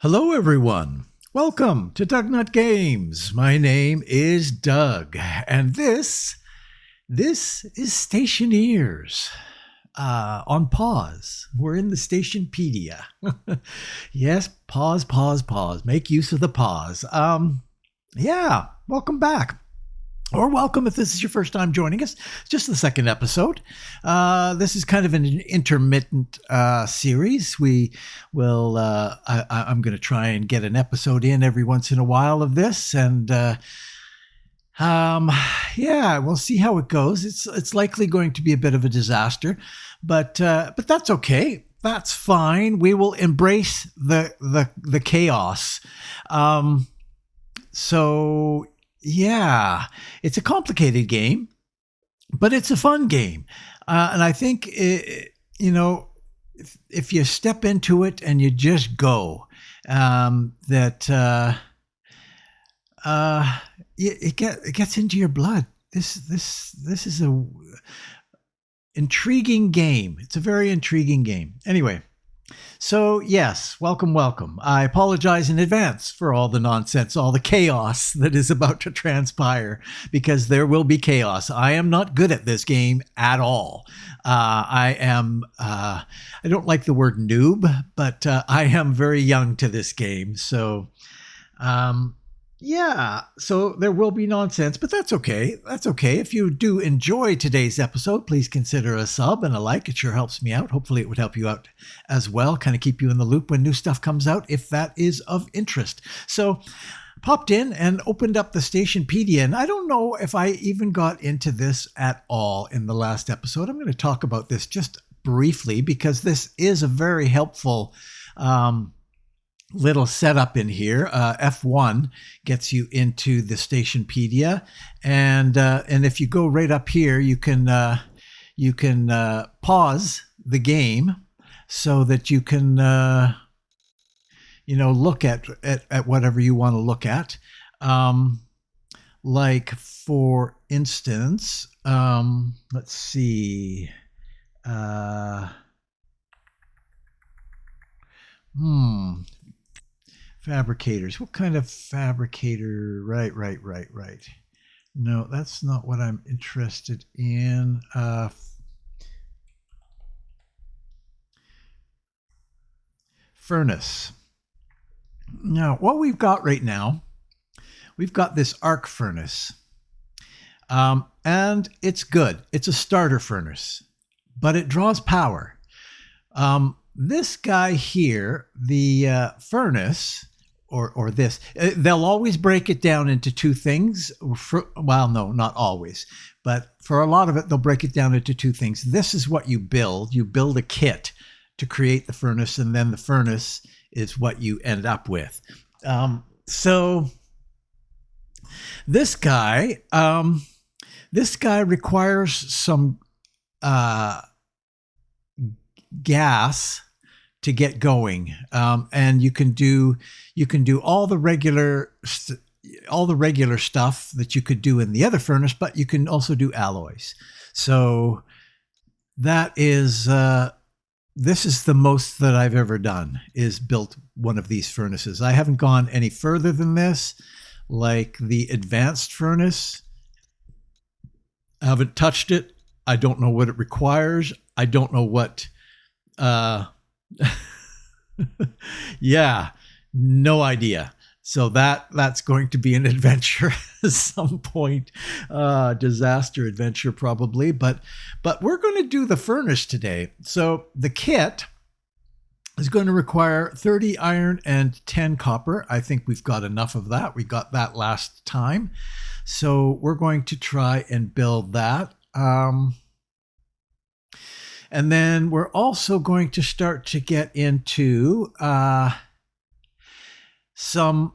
Hello, everyone. Welcome to DougNutGames. My name is Doug, and this is Stationeers. On pause. We're in the Stationpedia. Yes, pause. Make use of the pause. Welcome back. Or welcome if this is your first time joining us. It's just the second episode. This is kind of an intermittent series. We will. I'm going to try and get an episode in every once in a while of this, and we'll see how it goes. It's likely going to be a bit of a disaster, but that's okay. That's fine. We will embrace the chaos. Yeah, it's a complicated game, but it's a fun game. And I think, if you step into it and you just go, it gets into your blood. This is a intriguing game. It's a very intriguing game. Anyway. So, yes, welcome. I apologize in advance for all the nonsense, all the chaos that is about to transpire, because there will be chaos. I am not good at this game at all. I don't like the word noob, but I am very young to this game. So, so there will be nonsense, but that's okay. That's okay. If you do enjoy today's episode, please consider a sub and a like. It sure helps me out. Hopefully it would help you out as well, kind of keep you in the loop when new stuff comes out, if that is of interest. So popped in and opened up the Stationpedia, and I don't know if I even got into this at all in the last episode. I'm going to talk about this just briefly because this is a very helpful little setup in here. F1 gets you into the Stationpedia, and if you go right up here, you can pause the game so that you can look at whatever you want to look at. Like for instance, let's see. Fabricators. What kind of fabricator? Right. No, that's not what I'm interested in. Furnace. Now, what we've got right now, we've got this arc furnace. And it's good. It's a starter furnace, but it draws power. This guy here, the furnace, or this, they'll always break it down into two things. Well, no, not always, but for a lot of it, they'll break it down into two things. This is what you build. You build a kit to create the furnace, and then the furnace is what you end up with. So this guy requires some gas to get going, and you can do all the regular stuff that you could do in the other furnace, but you can also do alloys. So that is this is the most that I've ever done, is built one of these furnaces. I haven't gone any further than this, like the advanced furnace. I haven't touched it. I don't know what it requires. I don't know what yeah, no idea. So that's going to be an adventure at some point, disaster adventure probably. But we're going to do the furnace today. So the kit is going to require 30 iron and 10 copper. I think we've got enough of that. We got that last time. So we're going to try and build that. And then we're also going to start to get into some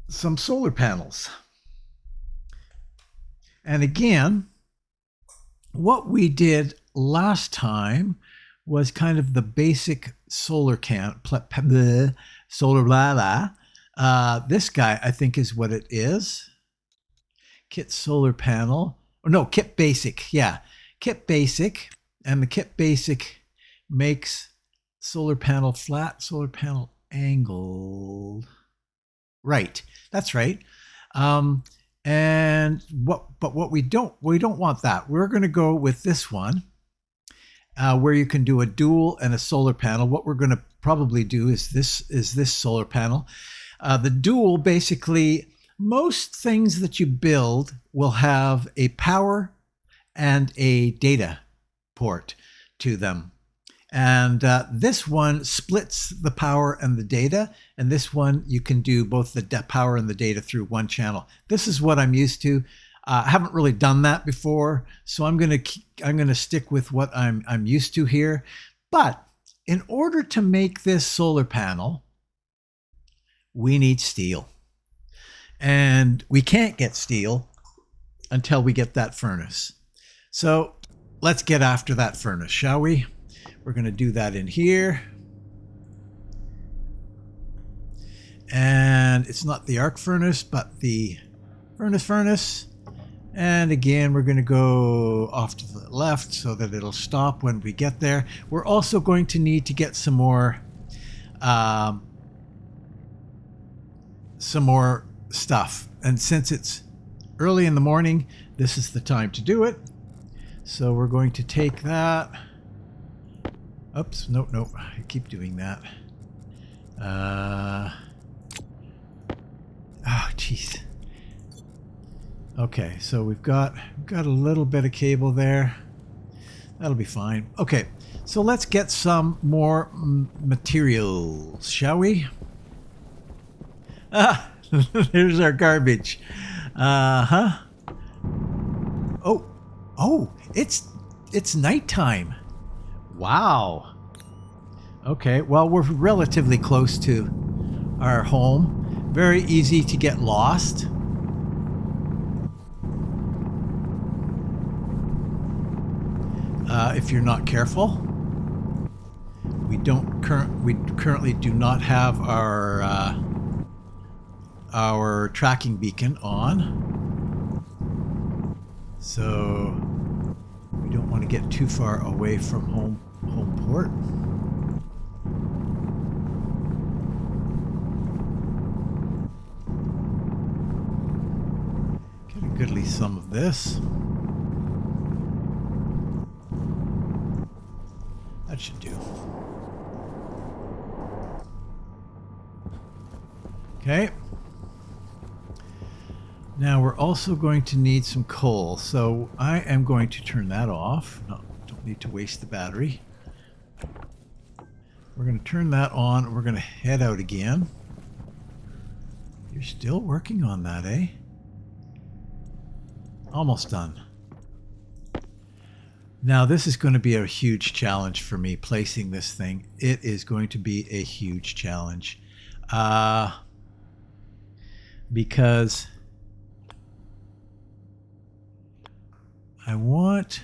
solar panels. And again, what we did last time was kind of the basic solar solar. This guy, I think, is what it is. Kit solar panel. Or no, kit basic. Yeah, kit basic. And the kit basic makes solar panel flat, solar panel angled. Right, that's right. But what we don't want that. We're going to go with this one, where you can do a dual and a solar panel. What we're going to probably do is this solar panel. The dual, basically, most things that you build will have a power and a data port to them. And this one splits the power and the data. And this one, you can do both the power and the data through one channel. This is what I'm used to. I haven't really done that before, so I'm gonna stick with what I'm used to here. But in order to make this solar panel, we need steel. And we can't get steel until we get that furnace. So let's get after that furnace, shall we? We're going to do that in here. And it's not the arc furnace, but the furnace. And again, we're going to go off to the left so that it'll stop when we get there. We're also going to need to get some more stuff. And since it's early in the morning, this is the time to do it. So we're going to take that. Oops, nope, I keep doing that. Oh, jeez. Okay, so we've got a little bit of cable there. That'll be fine. Okay, so let's get some more materials, shall we? Ah, there's our garbage. Oh, it's nighttime. Wow. Okay, well, we're relatively close to our home. Very easy to get lost. If you're not careful. We currently do not have our tracking beacon on. So we don't want to get too far away from home port. Get a goodly sum of this. That should do. Okay. Now we're also going to need some coal, so I am going to turn that off. No, don't need to waste the battery. We're going to turn that on, and we're going to head out again. You're still working on that, eh? Almost done. Now this is going to be a huge challenge for me, placing this thing. It is going to be a huge challenge. Because I want...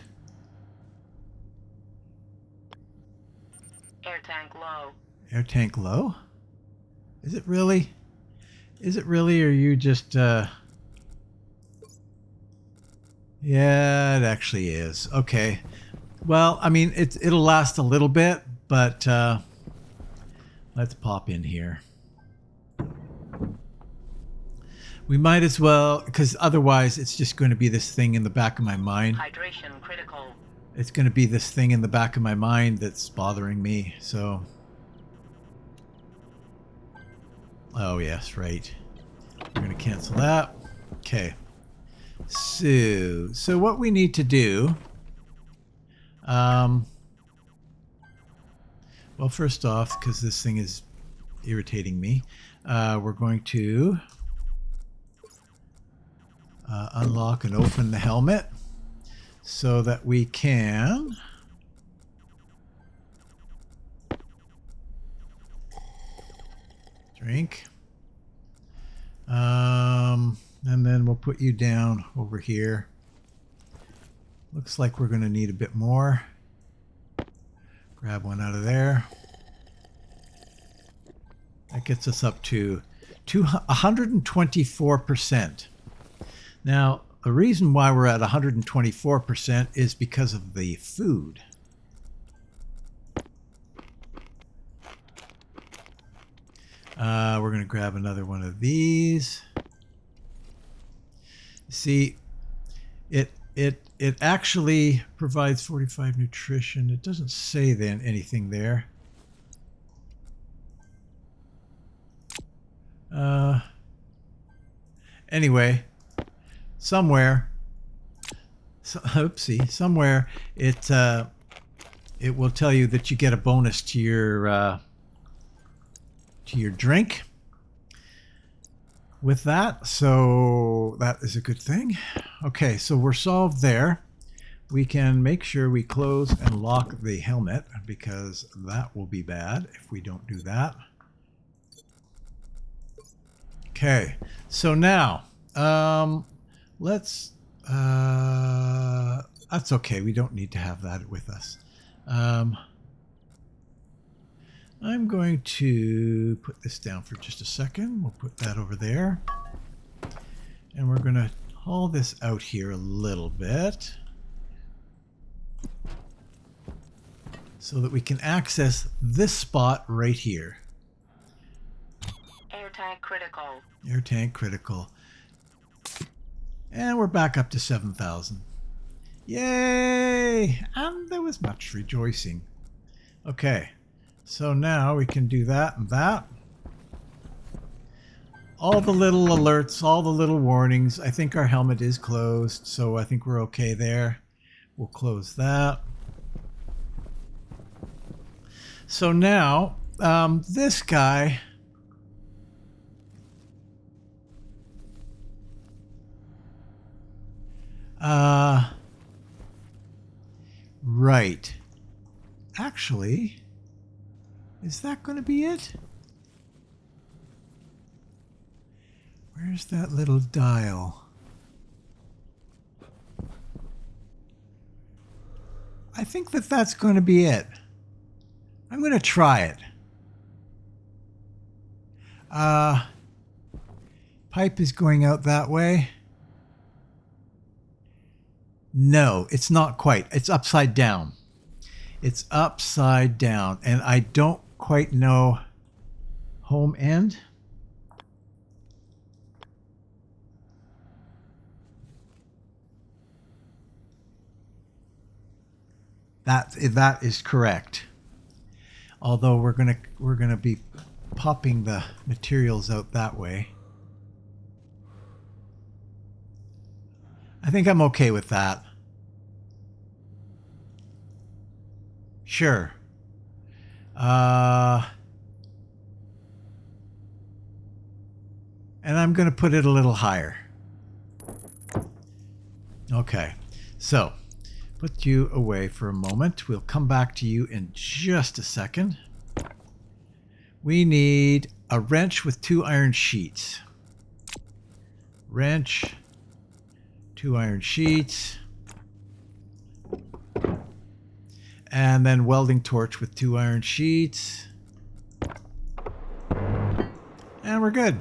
Air tank low. Air tank low? Is it really? Is it really, or are you just... Yeah, it actually is. Okay. Well, I mean, it'll last a little bit, but let's pop in here. We might as well, because otherwise it's just going to be this thing in the back of my mind. Hydration critical. It's going to be this thing in the back of my mind that's bothering me, so... Oh, yes, right. We're going to cancel that. Okay. So what we need to do... well, first off, because this thing is irritating me, we're going to unlock and open the helmet so that we can drink. And then we'll put you down over here. Looks like we're going to need a bit more. Grab one out of there. That gets us up to 124%. Now, the reason why we're at 124% is because of the food. We're going to grab another one of these. See, it actually provides 45 nutrition. It doesn't say then anything there. Anyway, somewhere, somewhere it will tell you that you get a bonus to your drink with that, so that is a good thing. Okay, so we're solved there. We can make sure we close and lock the helmet, because that will be bad if we don't do that. Okay, so now let's that's okay, we don't need to have that with us. I'm going to put this down for just a second. We'll put that over there. And we're going to haul this out here a little bit so that we can access this spot right here. Air tank critical. Air tank critical. And we're back up to 7,000. Yay! And there was much rejoicing. Okay. So now we can do that and that. All the little alerts, all the little warnings. I think our helmet is closed, so I think we're okay there. We'll close that. So now, this guy... right. Actually... is that going to be it? Where's that little dial? I think that that's going to be it. I'm going to try it. Pipe is going out that way. No, it's not quite. It's upside down. It's upside down, and I don't quite know home end. That is correct. Although we're gonna be popping the materials out that way. I think I'm okay with that. Sure. And I'm going to put it a little higher. Okay. So, put you away for a moment. We'll come back to you in just a second. We need a wrench with 2 iron sheets. Wrench, 2 iron sheets. And then welding torch with 2 iron sheets. And we're good.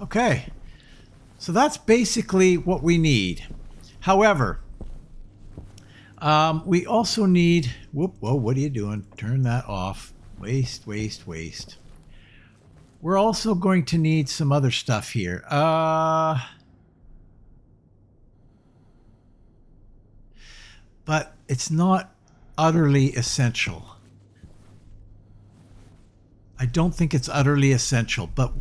Okay. So that's basically what we need. However, we also need... whoop, whoa, what are you doing? Turn that off. Waste, waste, waste. We're also going to need some other stuff here. But it's not utterly essential. I don't think it's utterly essential, but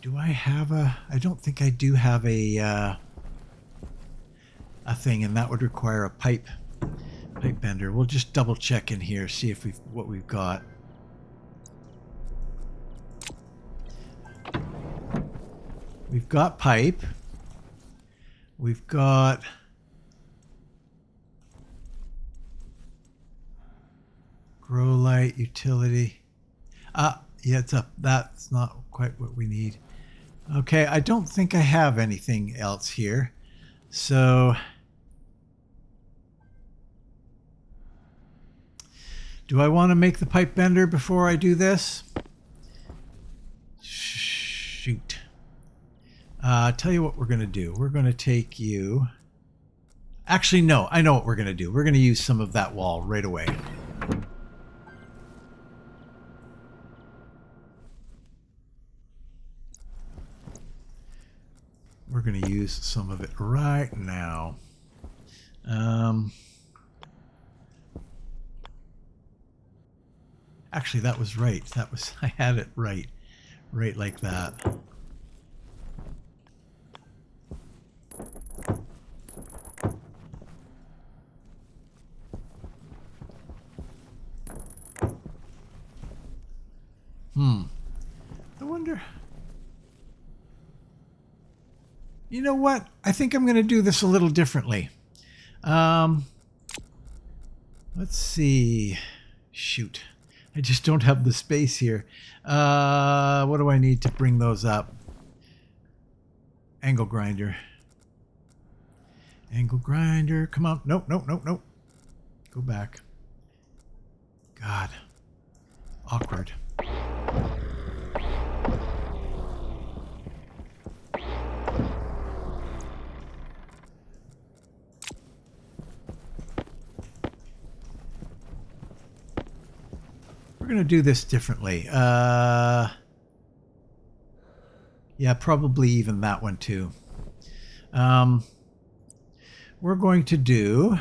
do I have a... I don't think I do have a thing, and that would require a pipe bender. We'll just double check in here, see if what we've got. We've got pipe. We've got grow light, utility. Yeah, it's up. That's not quite what we need. Okay, I don't think I have anything else here. So do I want to make the pipe bender before I do this? Shoot. Tell you what we're going to do. We're going to take you... Actually, no. I know what we're going to do. We're going to use some of that wall right away. We're going to use some of it right now. Actually, that was right. I had it right. Right like that. I wonder... You know what? I think I'm going to do this a little differently. Let's see. Shoot. I just don't have the space here. What do I need to bring those up? Angle grinder. Angle grinder. Come on. Nope, nope, nope, nope. Go back. God. Awkward. We're going to do this differently. Yeah, probably even that one too. We're going to do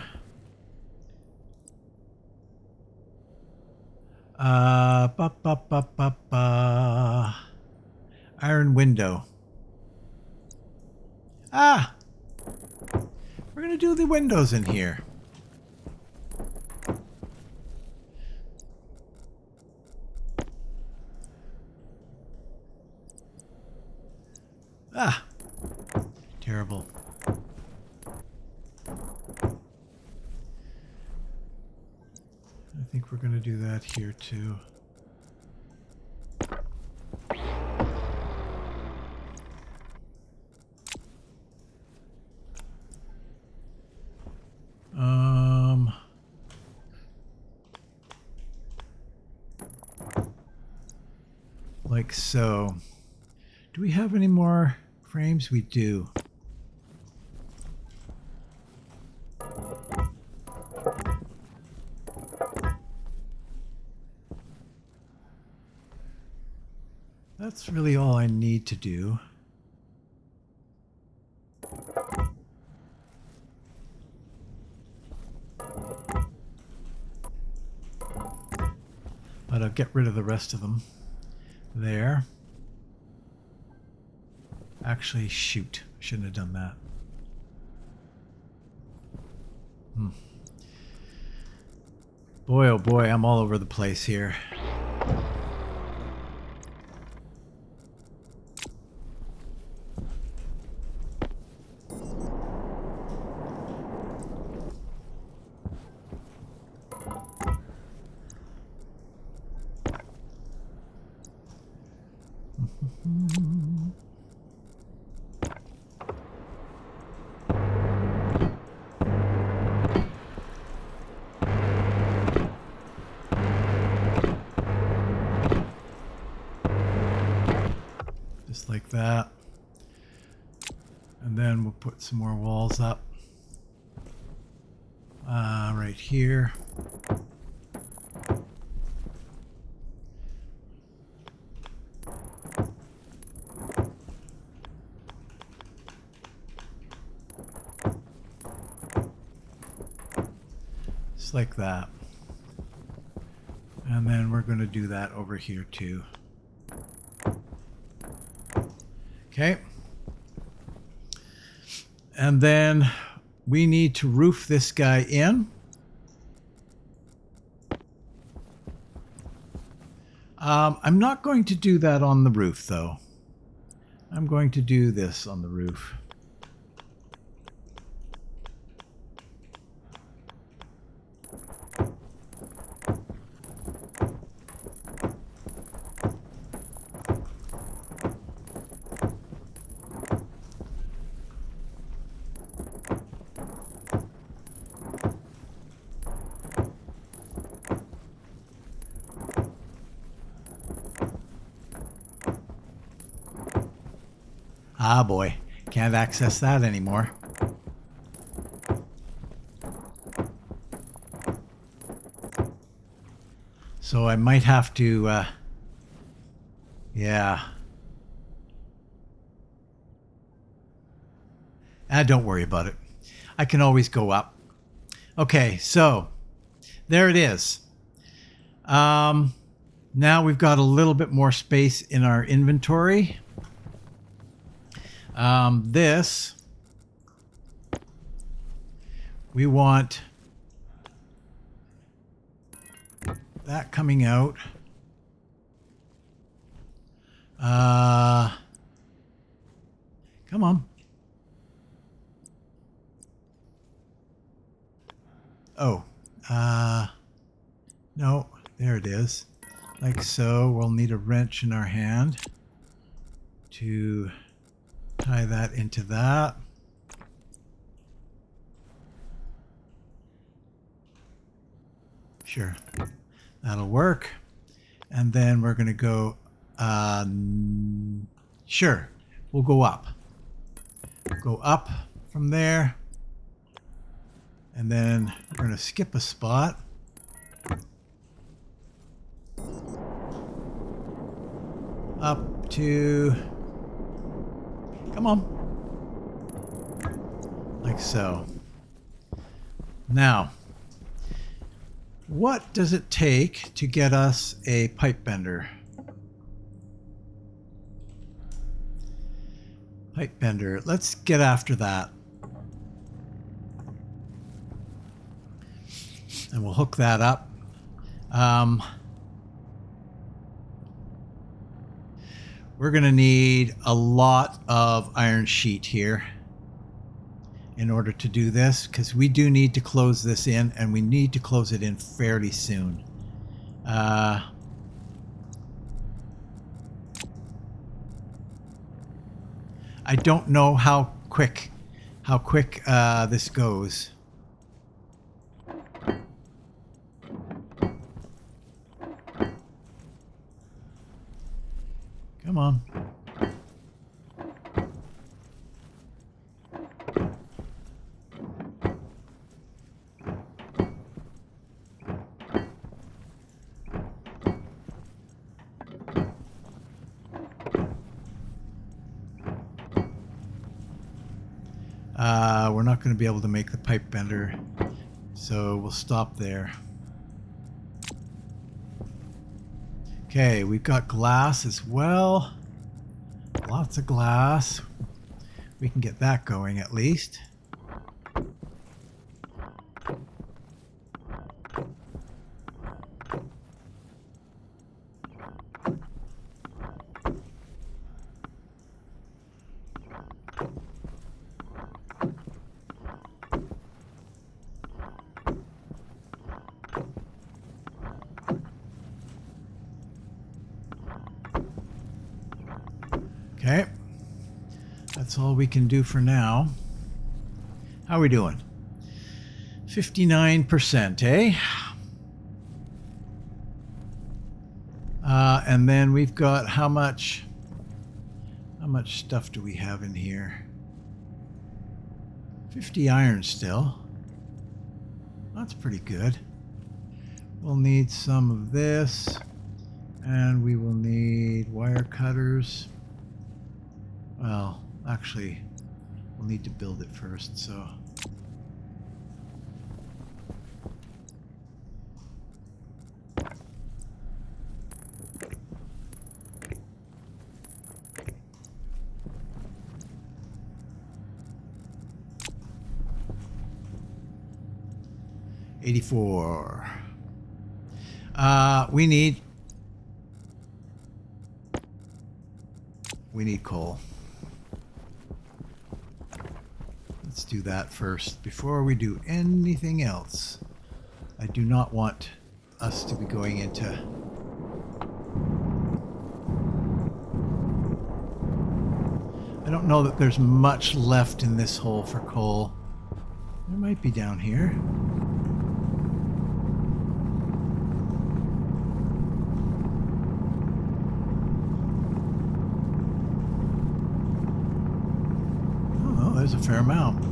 iron window. Ah! We're going to do the windows in here. Ah! Terrible. I think we're going to do that here too. Like so. Do we have any more frames? We do. That's really all I need to do. But I'll get rid of the rest of them. There. Actually, shoot. I shouldn't have done that. Boy, oh boy, I'm all over the place here. Just like that. And then we'll put some more walls up. Right here. Just like that. And then we're going to do that over here too. Okay. And then we need to roof this guy in. I'm not going to do that on the roof though. I'm going to do this on the roof. Ah boy, can't access that anymore. So I might have to, yeah. Don't worry about it. I can always go up. Okay, so there it is. Now we've got a little bit more space in our inventory. This, we want that coming out. Come on. Oh, no, there it is. Like so. We'll need a wrench in our hand to tie that into that. Sure, that'll work. And then we're going to go, sure, we'll go up. Go up from there. And then we're going to skip a spot. Up to, come on. Like so. Now, what does it take to get us a pipe bender? Pipe bender. Let's get after that. And we'll hook that up. We're going to need a lot of iron sheet here in order to do this, because we do need to close this in, and we need to close it in fairly soon. I don't know how quick this goes. Come on. We're not going to be able to make the pipe bender, so we'll stop there. Okay, we've got glass as well. Lots of glass. We can get that going at least. Okay, that's all we can do for now. How are we doing? 59%, eh? And then we've got how much stuff do we have in here? 50 iron still. That's pretty good. We'll need some of this, and we will need wire cutters. Well, actually, we'll need to build it first, so. $84. We need coal. Let's do that first before we do anything else. I do not want us to be going into... I don't know that there's much left in this hole for coal. There might be down here. Oh, there's a fair amount.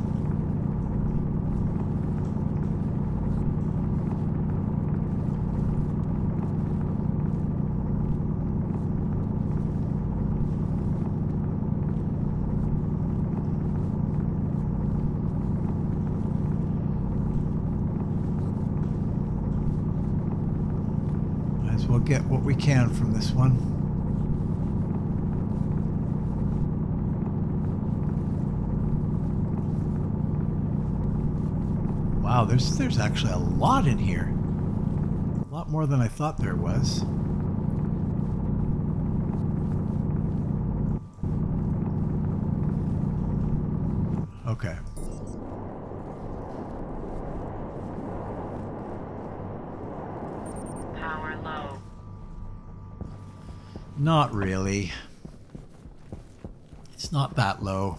get what we can from this one. Wow, there's actually a lot in here. A lot more than I thought there was. Okay. Power low. Not really. It's not that low.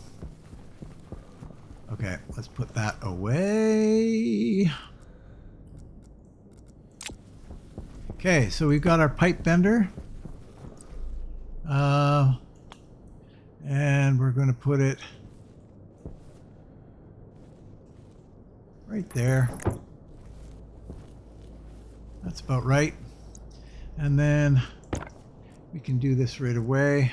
Okay, let's put that away. Okay, so we've got our pipe bender. And we're going to put it right there. That's about right. And then we can do this right away.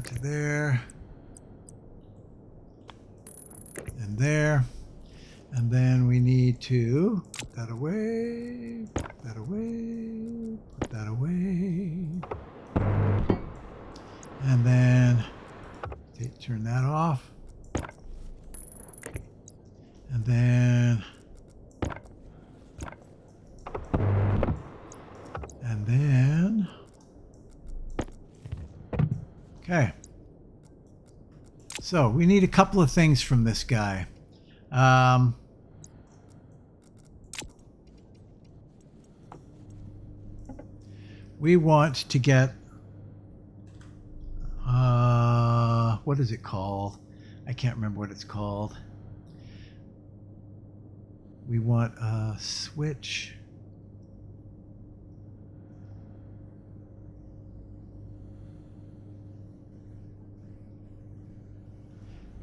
To there. And there. And then we need to put that away, put that away, put that away. And then turn that off. And then okay. So we need a couple of things from this guy. We want to get what is it called? I can't remember what it's called. We want a switch.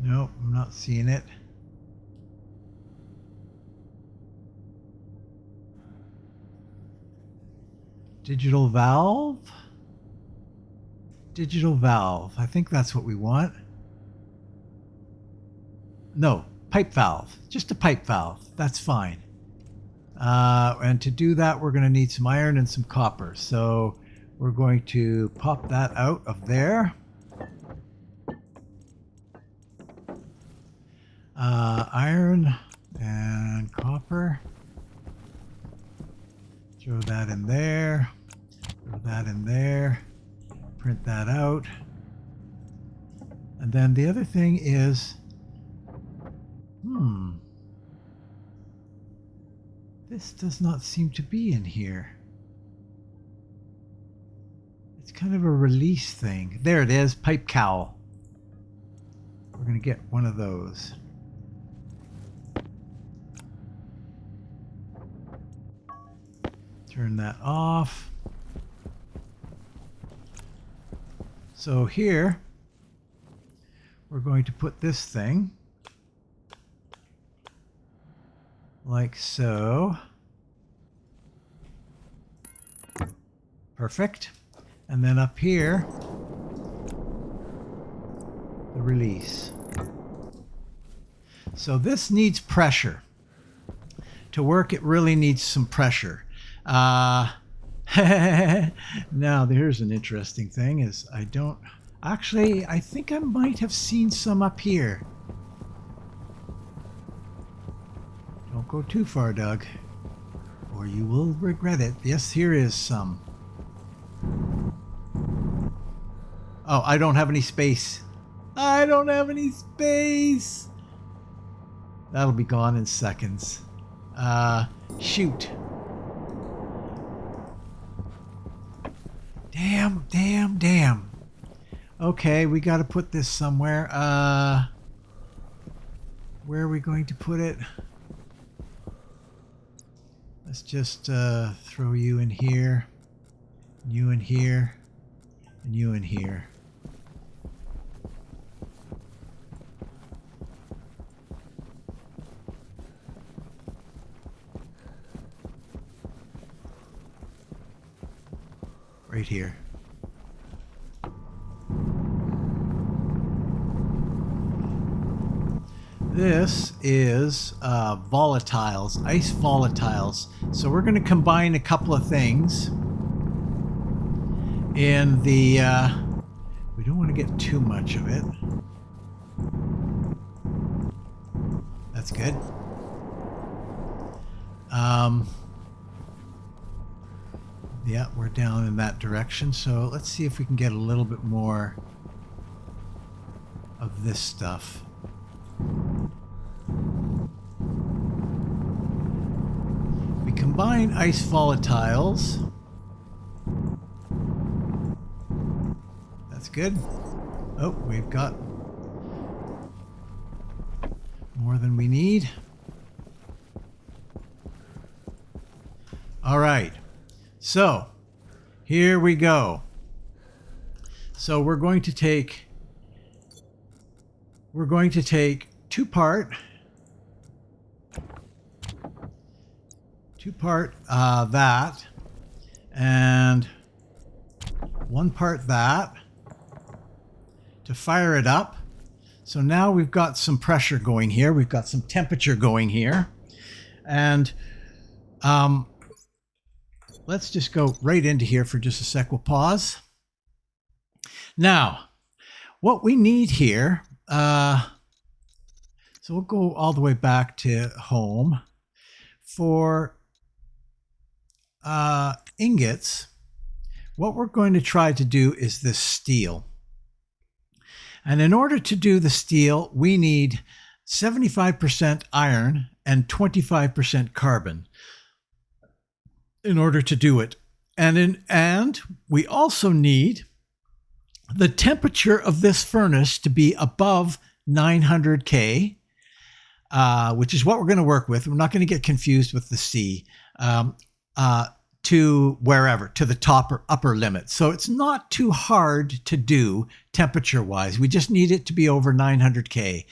Nope, I'm not seeing it. Digital valve? Digital valve. I think that's what we want. No, pipe valve. Just a pipe valve. That's fine. And to do that, we're going to need some iron and some copper. So we're going to pop that out of there. Iron and copper. Throw that in there. Throw that in there. Print that out. And then the other thing is, this does not seem to be in here. It's kind of a release thing. There it is, pipe cowl. We're going to get one of those. Turn that off. So here, we're going to put this thing like so. Perfect. And then up here, the release. So this needs pressure. To work, it really needs some pressure. Now, here's an interesting thing is I think I might have seen some up here. Don't go too far, Doug, or you will regret it. Yes, here is some. Oh, I don't have any space. I don't have any space. That'll be gone in seconds. Shoot. Damn. Okay, we got to put this somewhere. Where are we going to put it? Let's just throw you in here, you in here, and you in here. Right here. This is volatiles, ice volatiles. So we're going to combine a couple of things in the... we don't want to get too much of it. That's good. Yeah, we're down in that direction. So let's see if we can get a little bit more of this stuff. We combine ice volatiles. That's good. Oh, we've got more than we need. All right. So, here we go. So we're going to take two-part that and one part that to fire it up. So now we've got some pressure going here. We've got some temperature going here. And let's just go right into here for just a sec. We'll pause. Now, what we need here, so we'll go all the way back to home. For ingots, what we're going to try to do is this steel. And in order to do the steel, we need 75% iron and 25% carbon in order to do it. And we also need the temperature of this furnace to be above 900 K, which is what we're going to work with. We're not going to get confused with the C, to wherever, to the top or upper limit. So it's not too hard to do temperature-wise. We just need it to be over 900 K.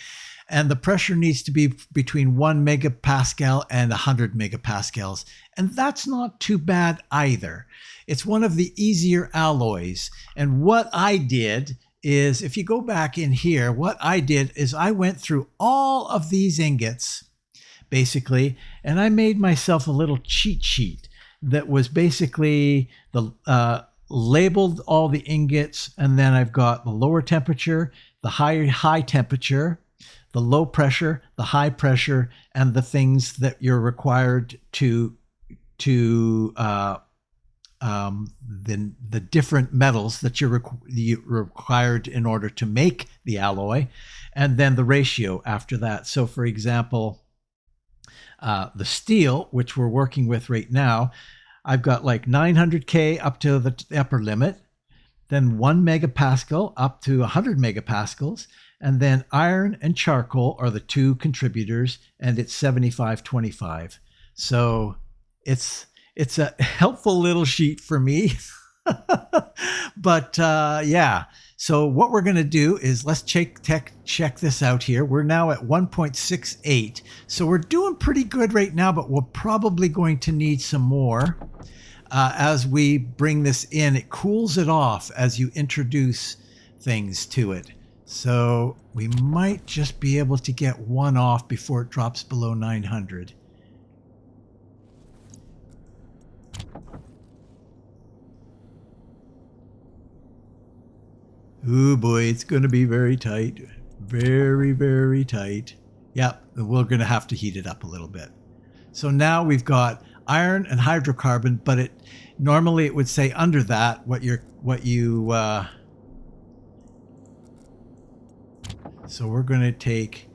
And the pressure needs to be between 1 megapascal and 100 megapascals. And that's not too bad either. It's one of the easier alloys. And what I did is, if you go back in here, what I did is I went through all of these ingots, basically, and I made myself a little cheat sheet that was basically the labeled all the ingots, and then I've got the lower temperature, the high temperature, the low pressure, the high pressure, and the things that you're required to the different metals that you're required in order to make the alloy, and then the ratio after that. So, for example, the steel, which we're working with right now, I've got like 900K up to the upper limit, then 1 megapascal up to 100 megapascals, and then iron and charcoal are the two contributors, and it's 75-25. So it's a helpful little sheet for me. But yeah, so what we're going to do is let's check this out here. We're now at 1.68. So we're doing pretty good right now, but we're probably going to need some more as we bring this in. It cools it off as you introduce things to it. So we might just be able to get one off before it drops below 900. Oh boy, it's going to be very tight. Very, very tight. Yep, we're going to have to heat it up a little bit. So now we've got iron and hydrocarbon, but normally it would say under that so we're going to take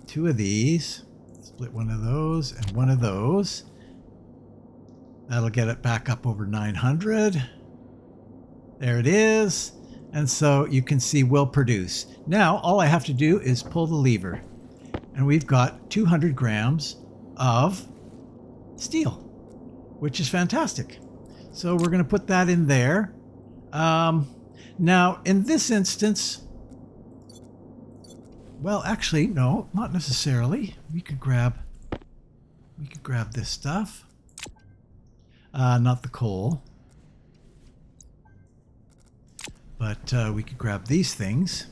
two of these, split one of those and one of those. That'll get it back up over 900. There it is. And so you can see we'll produce. Now, all I have to do is pull the lever. And we've got 200 grams of steel, which is fantastic. So we're going to put that in there. Now, in this instance, well, actually, no, not necessarily. We could grab this stuff. Not the coal. But we could grab these things.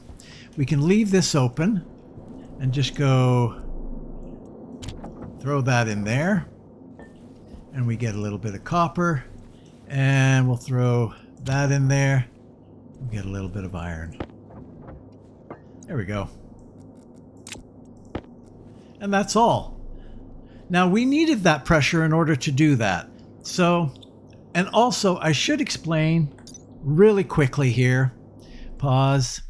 We can leave this open and just go throw that in there. And we get a little bit of copper. And we'll throw that in there. We get a little bit of iron. There we go. And that's all. Now we needed that pressure in order to do that. So, and also I should explain really quickly here. Pause.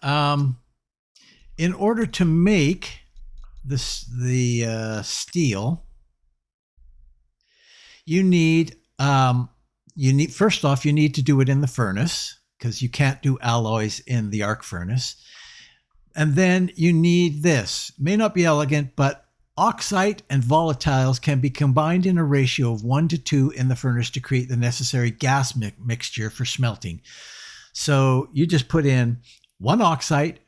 In order to make the steel, you need first off, you need to do it in the furnace because you can't do alloys in the arc furnace. And then you need this. May not be elegant, but oxide and volatiles can be combined in a ratio of 1 to 2 in the furnace to create the necessary gas mixture for smelting. So you just put in 1 oxide,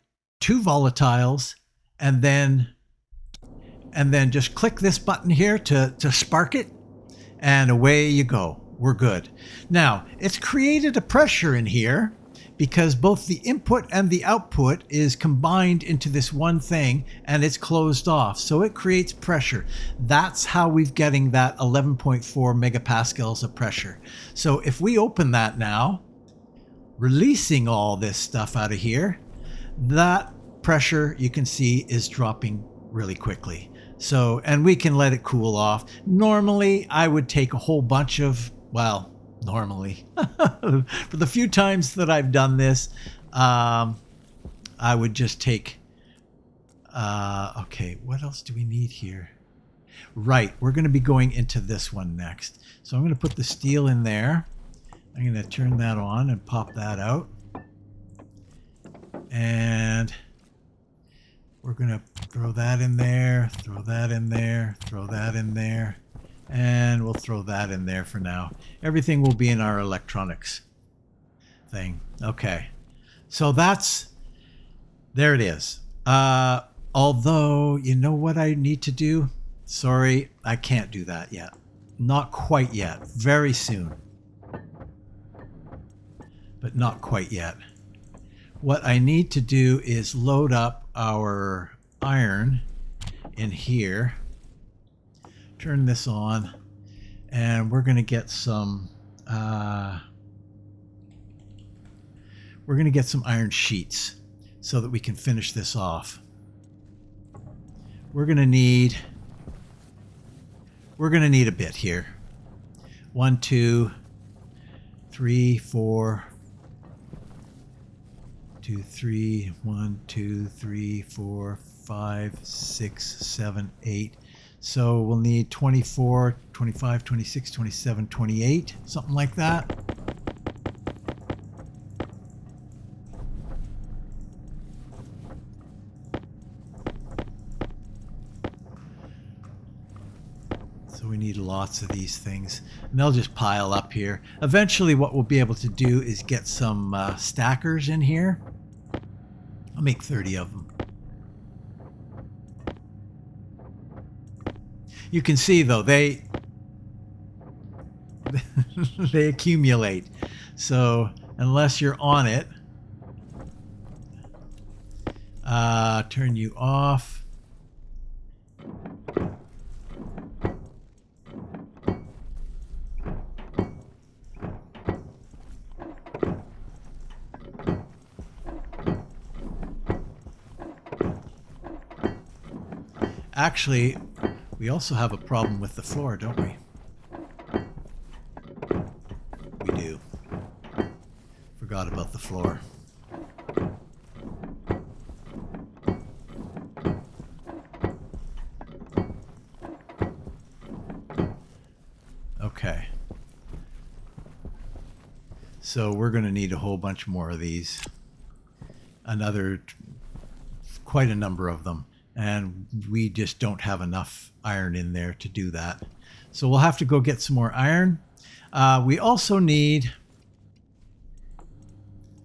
2 volatiles, and then just click this button here to spark it, and away you go. We're good. Now, it's created a pressure in here because both the input and the output is combined into this one thing, and it's closed off. So it creates pressure. That's how we're getting that 11.4 megapascals of pressure. So if we open that now, releasing all this stuff out of here, that pressure you can see is dropping really quickly. So, and we can let it cool off. Normally, I would take a whole bunch of, well, normally, for the few times that I've done this, I would just take, okay, what else do we need here? Right, we're going to be going into this one next. So I'm going to put the steel in there. I'm going to turn that on and pop that out. And we're going to throw that in there, throw that in there, throw that in there, and we'll throw that in there for now. Everything will be in our electronics thing. Okay. So there it is. Although, you know what I need to do? Sorry, I can't do that yet. Not quite yet. Very soon. But not quite yet. What I need to do is load up our iron in here, turn this on, and we're going to get some iron sheets so that we can finish this off. We're going to need a bit here. 1, 2, 3, 4, 2, 3, 1, 2, 3, 4, 5, 6, 7, 8. So we'll need 24, 25, 26, 27, 28, something like that. So we need lots of these things, and they'll just pile up here. Eventually what we'll be able to do is get some stackers in here. I'll make 30 of them. You can see though, they accumulate. So unless you're on it, turn you off. Actually, we also have a problem with the floor, don't we? We do. Forgot about the floor. Okay. So we're going to need a whole bunch more of these. Quite a number of them. And we just don't have enough iron in there to do that. So we'll have to go get some more iron. We also need,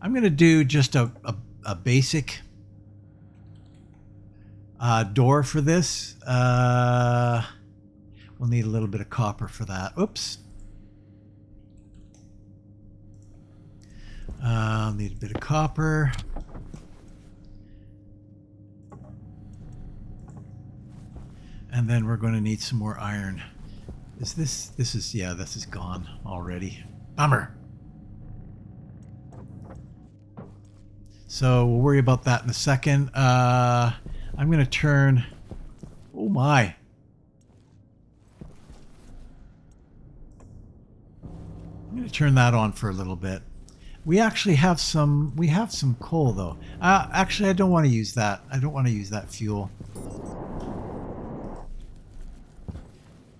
I'm going to do just a basic door for this. We'll need a little bit of copper for that. Oops. I'll need a bit of copper. And then we're going to need some more iron. Is this is, yeah, this is gone already. Bummer. So we'll worry about that in a second. I'm going to turn, oh my. I'm going to turn that on for a little bit. We actually have some, coal though. Actually, I don't want to use that. I don't want to use that fuel.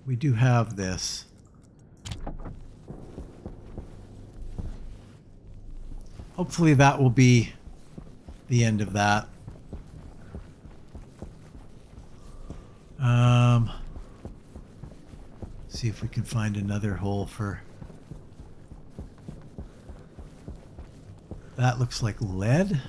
We do have this. Hopefully that will be the end of that. See if we can find another hole for... That looks like lead.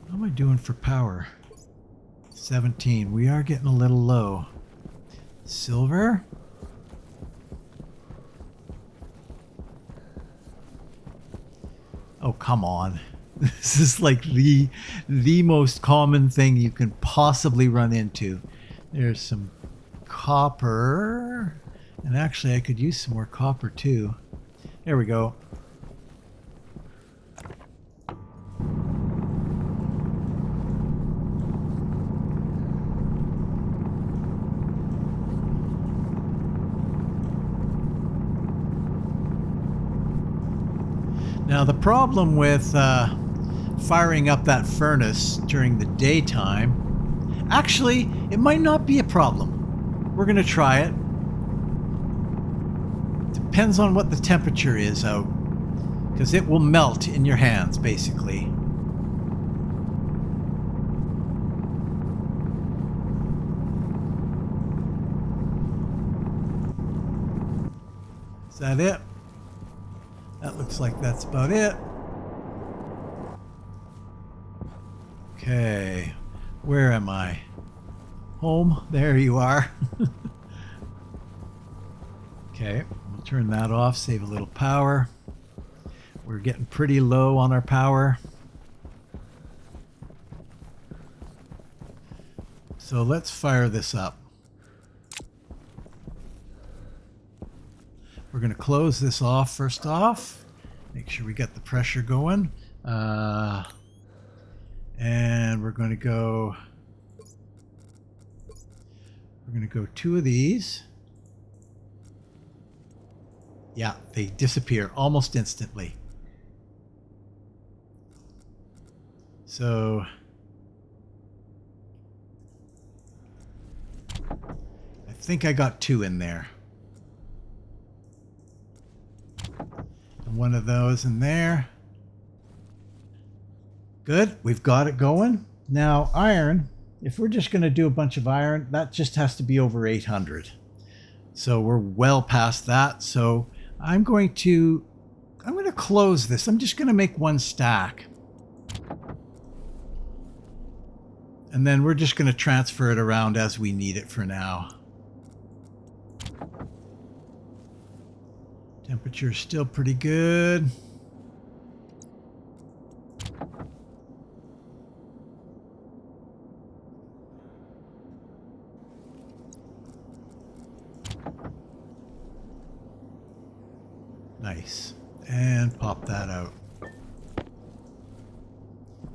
What am I doing for power? 17. We are getting a little low. Silver. Oh, come on. This is like the most common thing you can possibly run into. There's some copper. And actually, I could use some more copper too. There we go. Now the problem with firing up that furnace during the daytime, actually, it might not be a problem. We're going to try it. Depends on what the temperature is out, because it will melt in your hands, basically. Is that it? That looks like that's about it. Okay, where am I? Home, there you are. Okay, we'll turn that off, save a little power. We're getting pretty low on our power. So let's fire this up. We're going to close this off first off. Make sure we get the pressure going. And we're going to go 2 of these. Yeah, they disappear almost instantly. So I think I got 2 in there. And 1 of those in there. Good, we've got it going. Now iron, if we're just going to do a bunch of iron, that just has to be over 800. So we're well past that. So I'm going to close this. I'm just going to make 1 stack. And then we're just going to transfer it around as we need it for now. Temperature's still pretty good. Nice. And pop that out.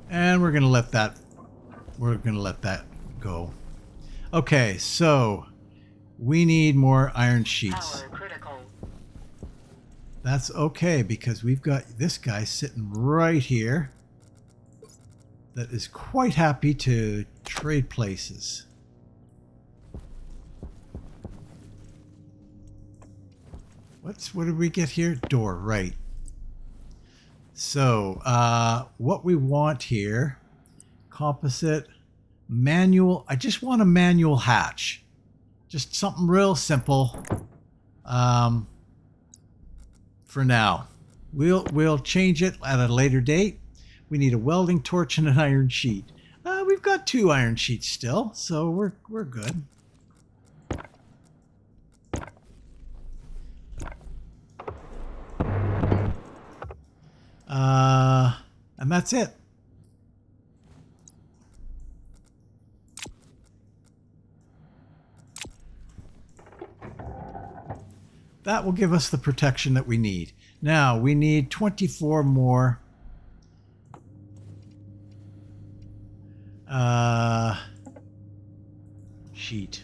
And we're going to let that go. Okay, so we need more iron sheets. Power critical. That's okay, because we've got this guy sitting right here that is quite happy to trade places. What did we get here? Door, right. So what we want here, composite, manual. I just want a manual hatch. Just something real simple for now. We'll change it at a later date. We need a welding torch and an iron sheet. We've got 2 iron sheets still, so we're good. And that's it. That will give us the protection that we need. Now, we need 24 more sheet.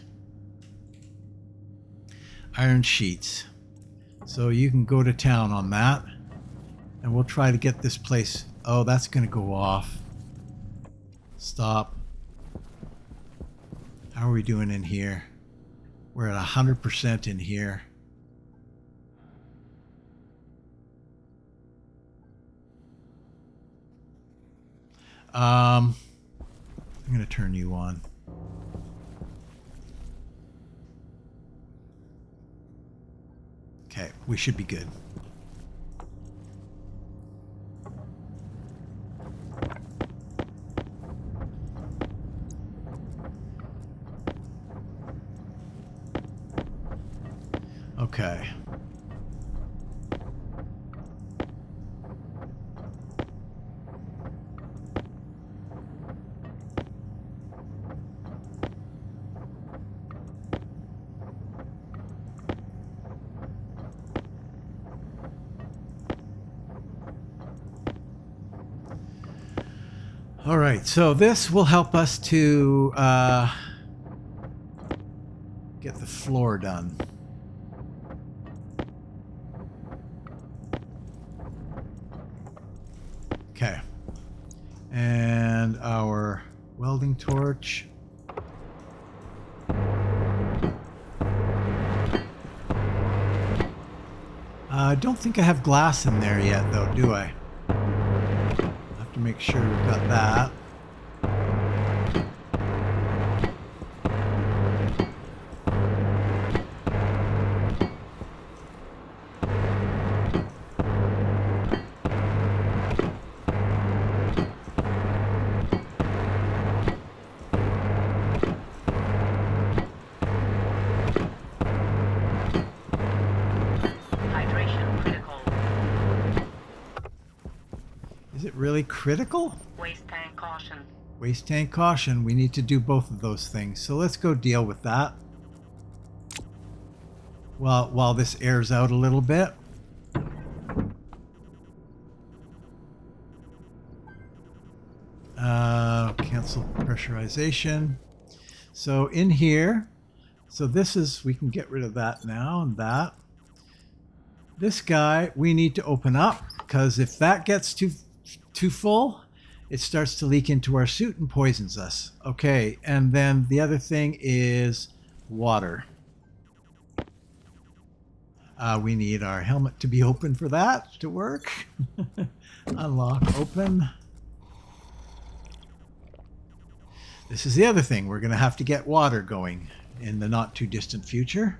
Iron sheets. So you can go to town on that. And we'll try to get this place. Oh, that's going to go off. Stop. How are we doing in here? We're at 100% in here. I'm going to turn you on. Okay, we should be good. Okay. All right, so this will help us to get the floor done. Okay. And our welding torch. I don't think I have glass in there yet, though, do I? Have to make sure we've got that. Is it really critical? Waste tank caution. Waste tank caution. We need to do both of those things. So let's go deal with that. While this airs out a little bit. Cancel pressurization. So in here, so this is, we can get rid of that now and that. This guy we need to open up, because if that gets too full, it starts to leak into our suit and poisons us. Okay, and then the other thing is water. We need our helmet to be open for that to work. Unlock, open. This is the other thing. We're going to have to get water going in the not too distant future.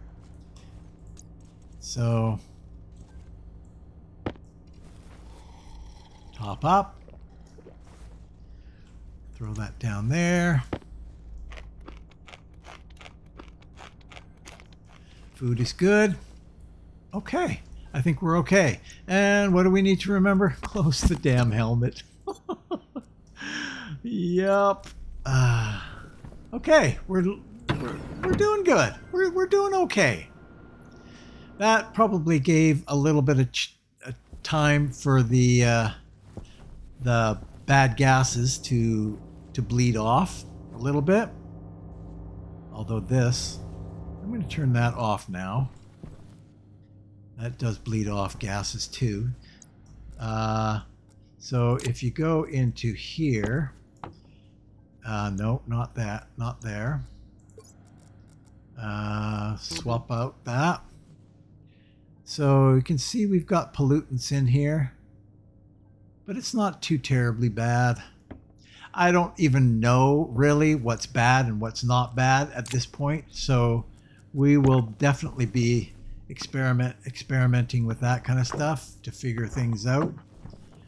So, top up. Throw that down there. Food is good. Okay. I think we're okay. And what do we need to remember? Close the damn helmet. Yup. Okay. We're doing good. We're doing okay. That probably gave a little bit of time for the bad gases to bleed off a little bit. Although this, I'm going to turn that off now. That does bleed off gases too. So if you go into here, no, not that, not there. Swap out that. So you can see we've got pollutants in here, but it's not too terribly bad. I don't even know really what's bad and what's not bad at this point. So we will definitely be experimenting with that kind of stuff to figure things out.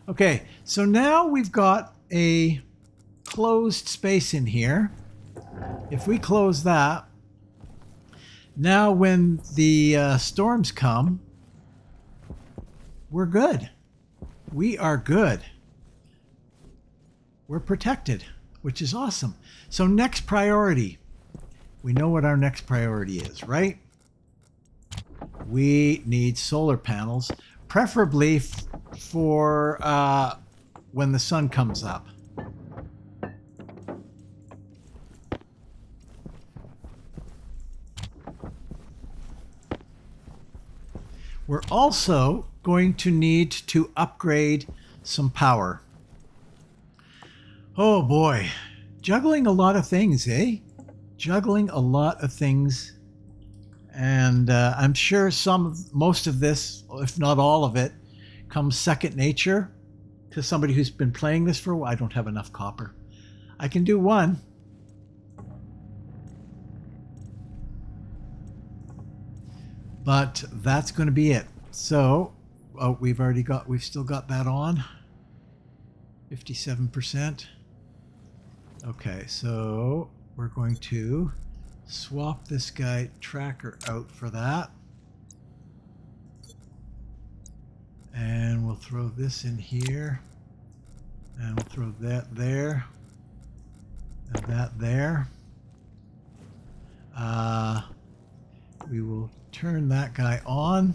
Okay, so now we've got a closed space in here. If we close that, now when the storms come, we're good. we are good. We're protected, which is awesome. So next priority. We know what our next priority is, right? We need solar panels, preferably for when the sun comes up. We're also going to need to upgrade some power. Oh boy, juggling a lot of things, eh? Juggling a lot of things. And I'm sure most of this, if not all of it, comes second nature to somebody who's been playing this for a while. I don't have enough copper. I can do one. But that's going to be it. So, we've still got that on. 57%. Okay, so we're going to swap this guy tracker out for that. And we'll throw this in here. And we'll throw that there. And that there. We will turn that guy on.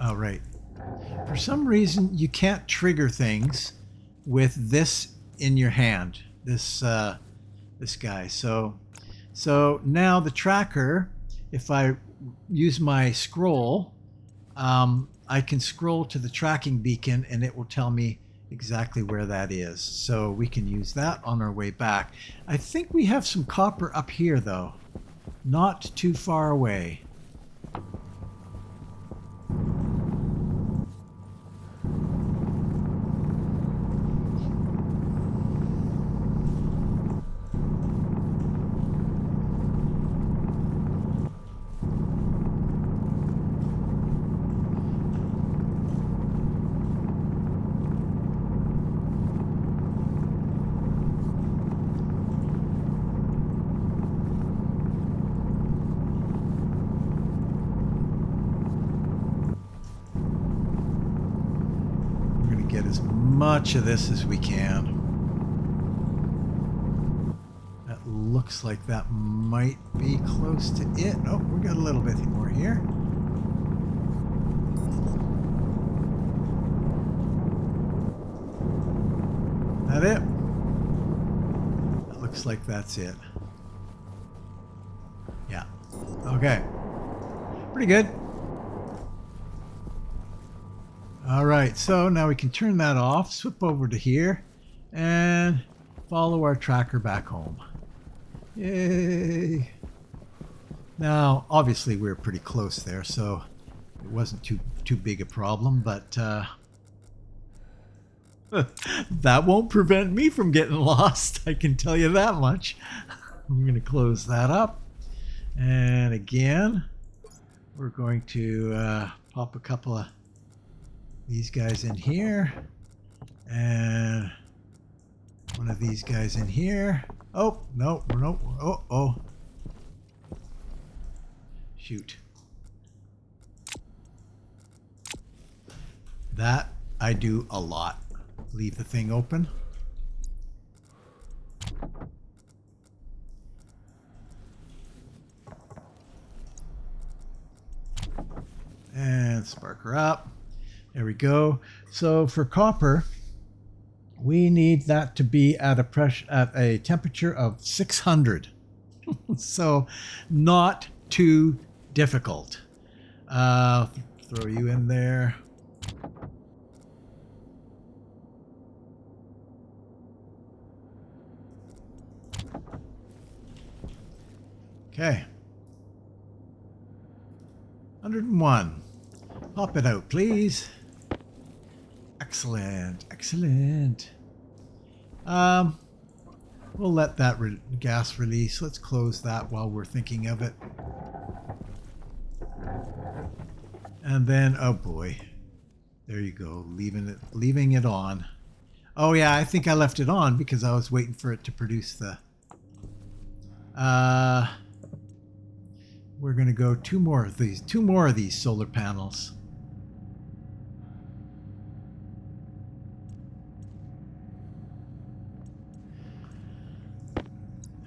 Oh, right. For some reason, you can't trigger things with this in your hand. This guy. So now the tracker, if I use my scroll, I can scroll to the tracking beacon and it will tell me exactly where that is. So we can use that on our way back. I think we have some copper up here though, not too far away. Get as much of this as we can. That looks like that might be close to it. Oh, we got a little bit more here. That it? That looks like that's it. Yeah. Okay. Pretty good. All right, so now we can turn that off, swip over to here, and follow our tracker back home. Yay! Now, obviously, we were pretty close there, so it wasn't too big a problem, but that won't prevent me from getting lost, I can tell you that much. I'm going to close that up. And again, we're going to pop a couple of these guys in here, and one of these guys in here. Oh, no. Oh. Shoot. That I do a lot. Leave the thing open. And spark her up. There we go. So for copper, we need that to be at a temperature of 600. So not too difficult. Throw you in there. Okay. 101. Pop it out, please. Excellent. We'll let that gas release. Let's close that while we're thinking of it. And then, oh boy, there you go, leaving it on. Oh yeah, I think I left it on because I was waiting for it to produce the going to go two more of these solar panels.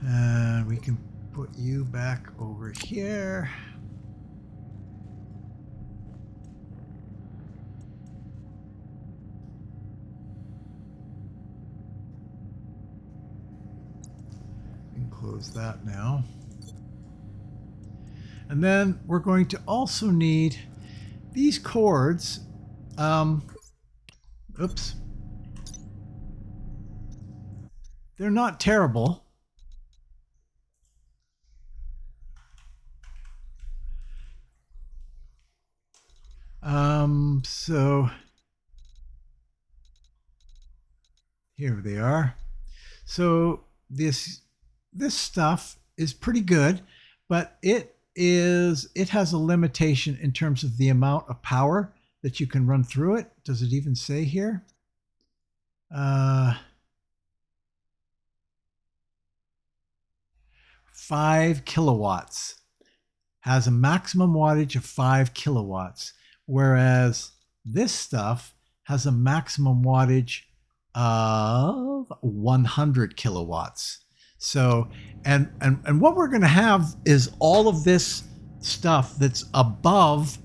And we can put you back over here. And close that now. And then we're going to also need these cords. Oops. They're not terrible. So here they are. So this stuff is pretty good, but it has a limitation in terms of the amount of power that you can run through it. Does it even say here? 5 kilowatts. Has a maximum wattage of 5 kilowatts, whereas this stuff has a maximum wattage of 100 kilowatts. So, and what we're going to have is all of this stuff that's above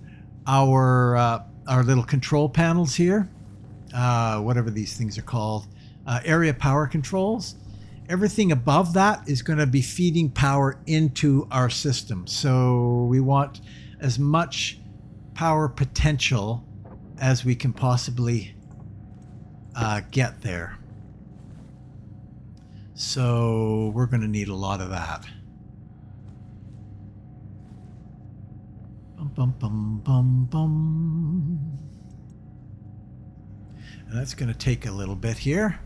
our little control panels here, whatever these things are called, area power controls. Everything above that is going to be feeding power into our system. So we want as much power potential as we can possibly get there. So we're going to need a lot of that. Bum, bum, bum, bum, bum. And that's going to take a little bit here.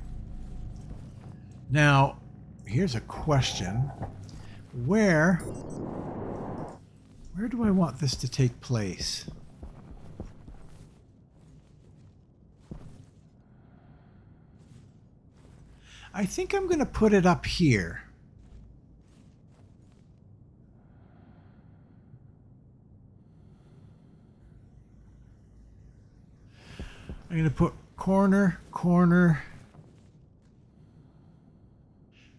Now, here's a question. Where do I want this to take place? I think I'm going to put it up here. I'm going to put corner, corner,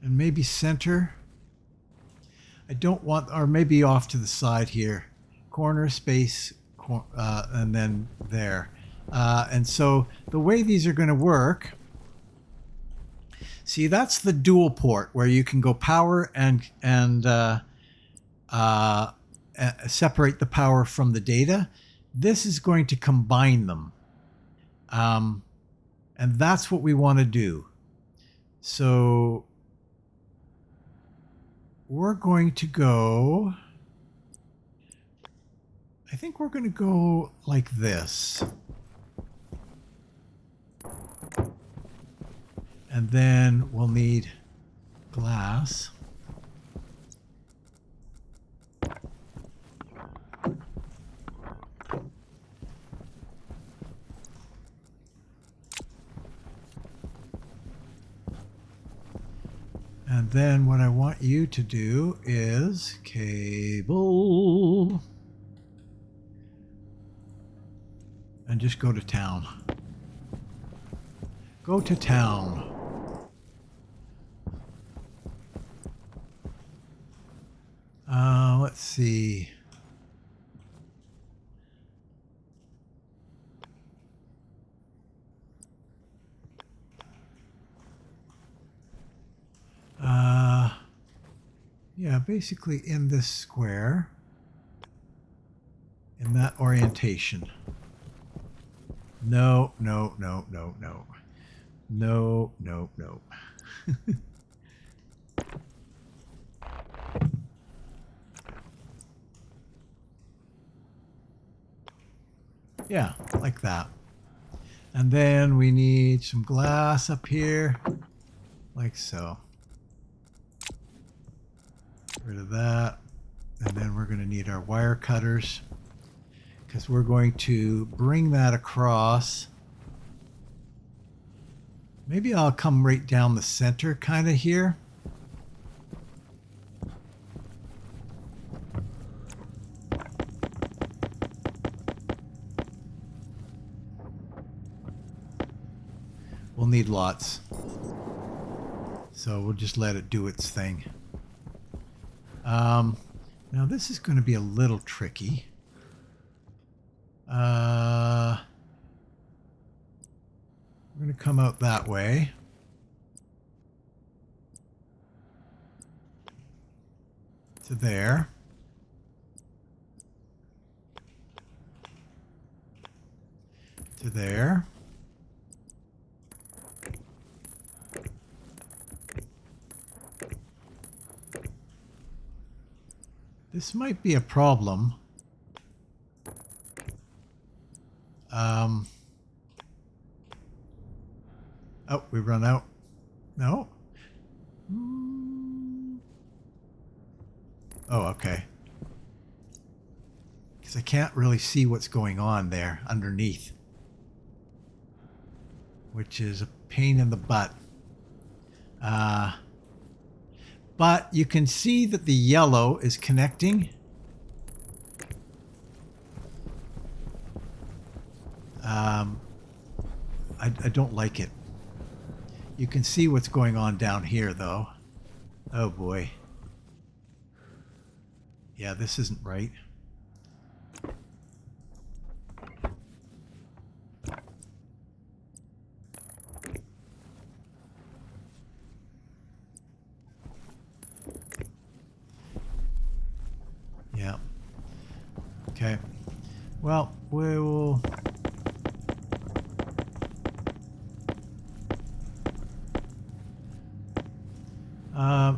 and maybe center. I don't want, or maybe off to the side here. Corner, space, and then there. And so the way these are going to work, see, that's the dual port where you can go power and separate the power from the data. This is going to combine them. And that's what we want to do. So we're going to go, I think we're going to go like this. And then we'll need glass. And then what I want you to do is cable and just go to town. Go to town. Let's see. Yeah, basically in this square, in that orientation. No, no, no, no, no. No, no, no. Yeah, like that. And then we need some glass up here, like so. Get rid of that. And then we're going to need our wire cutters because we're going to bring that across. Maybe I'll come right down the center kind of here. we'll need lots. So we'll just let it do its thing. Now this is going to be a little tricky. We're going to come out that way. To there. To there. This might be a problem. Oh, we run out. No? Oh, okay. Because I can't really see what's going on there underneath. Which is a pain in the butt. But you can see that the yellow is connecting. I don't like it. You can see what's going on down here, though. Oh, boy. Yeah, this isn't right. Yeah. Okay. Well, we will...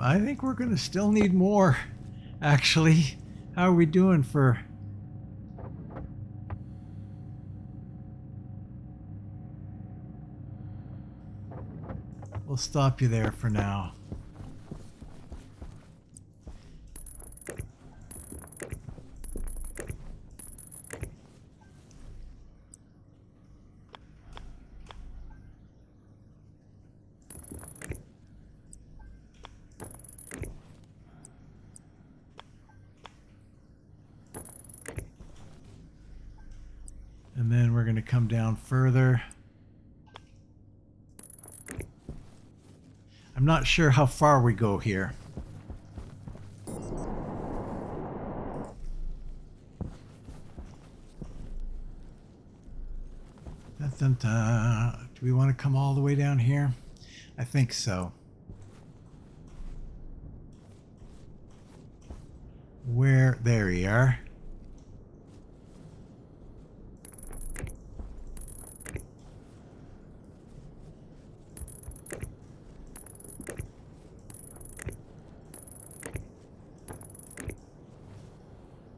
I think we're going to still need more, actually. How are we doing for... We'll stop you there for now. And then we're going to come down further. I'm not sure how far we go here. Dun, dun, dun. Do we want to come all the way down here? I think so. Where? There you are.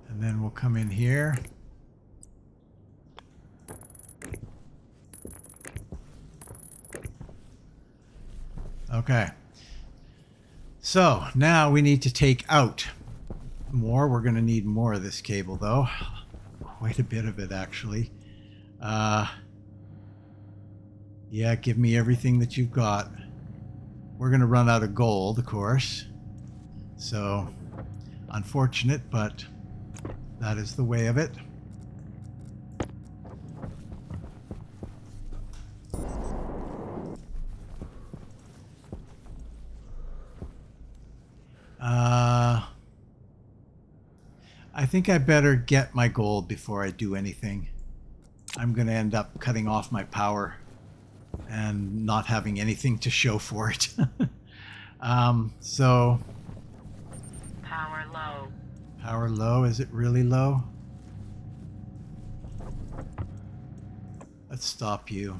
And then we'll come in here. Okay. So now we need to take out more. We're going to need more of this cable, though. Quite a bit of it, actually. Yeah, give me everything that you've got. We're going to run out of gold, of course. So, unfortunate, but that is the way of it. I think I better get my gold before I do anything. I'm going to end up cutting off my power and not having anything to show for it. So... Power low. Power low? Is it really low? Let's stop you.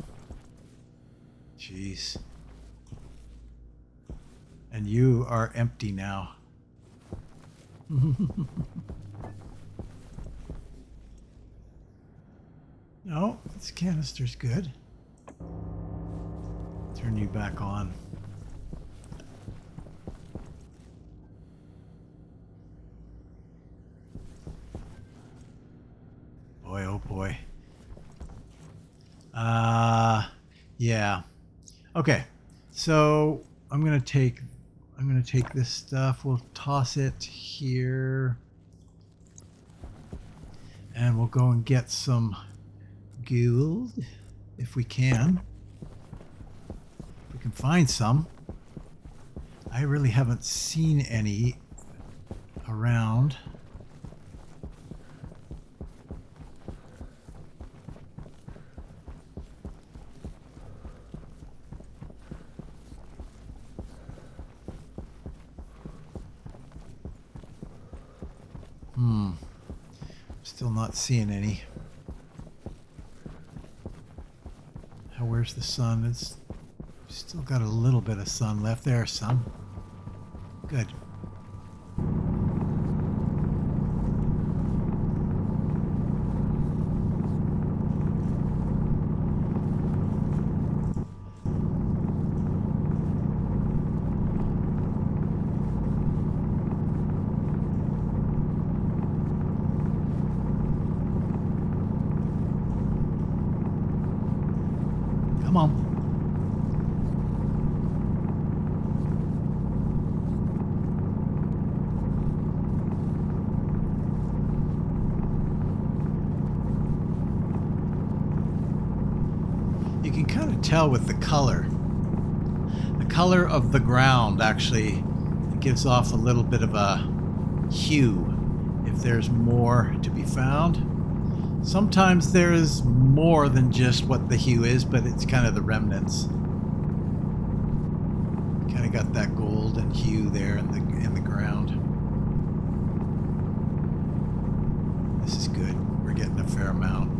Jeez. And you are empty now. No, this canister's good. Turn you back on. Boy, oh boy. Yeah. Okay. So I'm gonna take this stuff. We'll toss it here. And we'll go and get some gold if we can. can find some. I really haven't seen any around. Still not seeing any. Where's the sun? It's still got a little bit of sun left. There's some. Good. Come on. You can kind of tell with the color. The color of the ground actually gives off a little bit of a hue if there's more to be found. Sometimes there is more than just what the hue is, but it's kind of the remnants. Kind of got that golden hue there in the ground. This is good. We're getting a fair amount.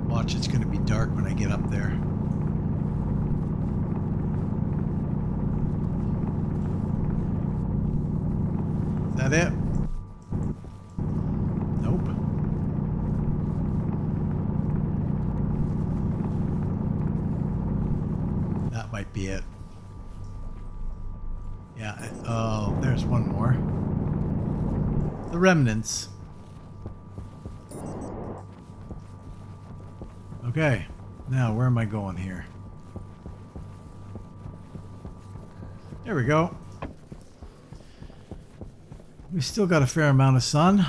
Watch, it's going to be dark when I get up there. Is that it? Nope. That might be it. Yeah. Oh, there's one more. The remnants. Okay. Now, where am I going here? There we go. We still got a fair amount of sun.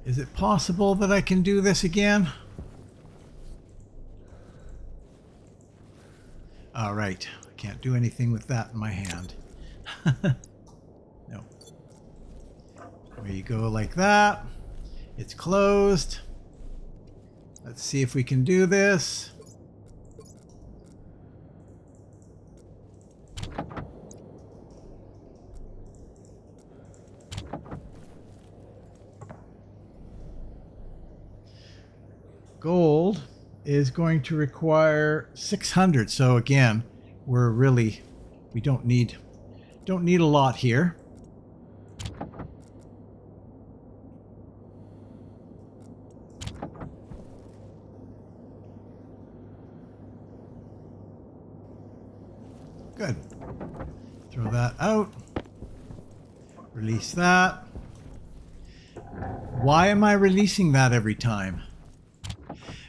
Is it possible that I can do this again? All right. I can't do anything with that in my hand. No. There you go, like that. It's closed. Let's see if we can do this. Gold is going to require 600. So again, we don't need a lot here. Good. Throw that out. Release that. Why am I releasing that every time?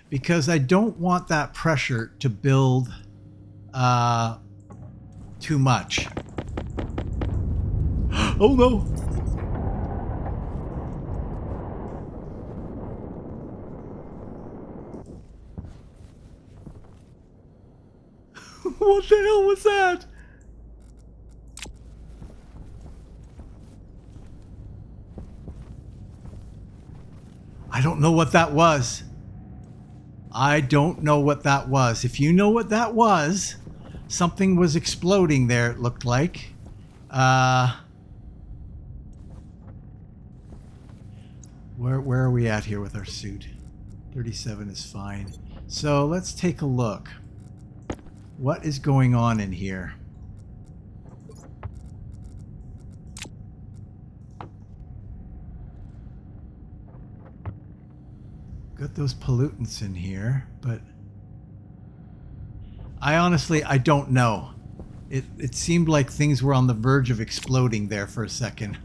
Because I don't want that pressure to build too much. Oh no! What the hell was that? I don't know what that was. I don't know what that was. If you know what that was, something was exploding there, it looked like. Where are we at here with our suit? 37 is fine. So let's take a look. What is going on in here? Got those pollutants in here, but I honestly don't know. It seemed like things were on the verge of exploding there for a second.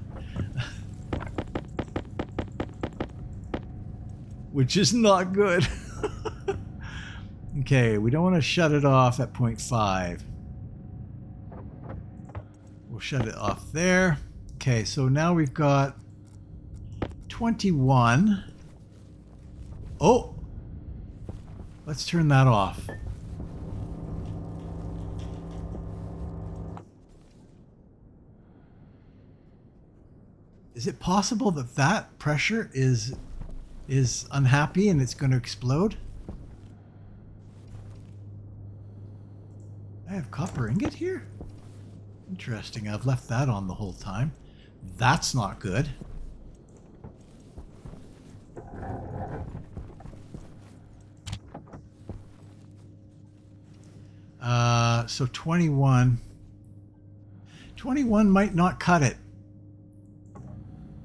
Which is not good. Okay, we don't want to shut it off at 0.5. We'll shut it off there. Okay, so now we've got 21. Oh, let's turn that off. Is it possible that that pressure is unhappy and it's going to explode? I have copper ingot here? Interesting. I've left that on the whole time. That's not good. So 21. 21 might not cut it.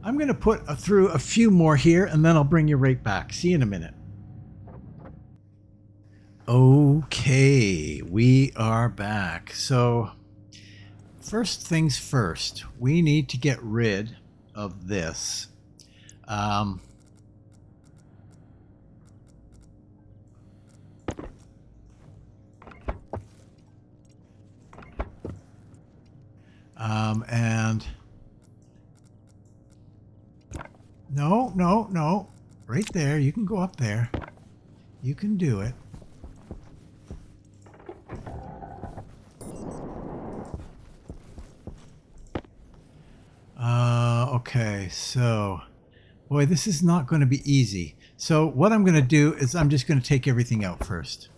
I'm going to put through a few more here and then I'll bring you right back. See you in a minute. Okay, we are back. So first things first, we need to get rid of this. And no, right there. You can go up there. You can do it. Okay, so boy, this is not going to be easy. So what I'm going to do is I'm just going to take everything out first.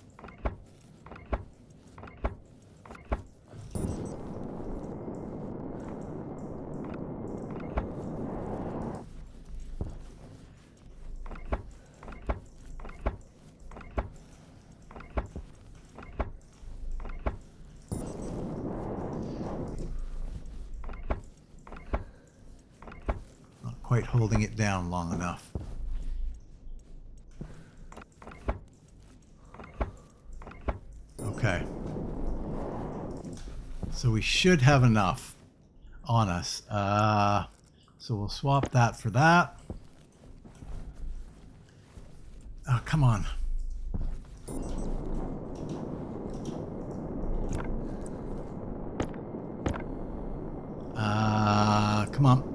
Quite holding it down long enough. Okay. So we should have enough on us. So we'll swap that for that. Oh, come on. Come on.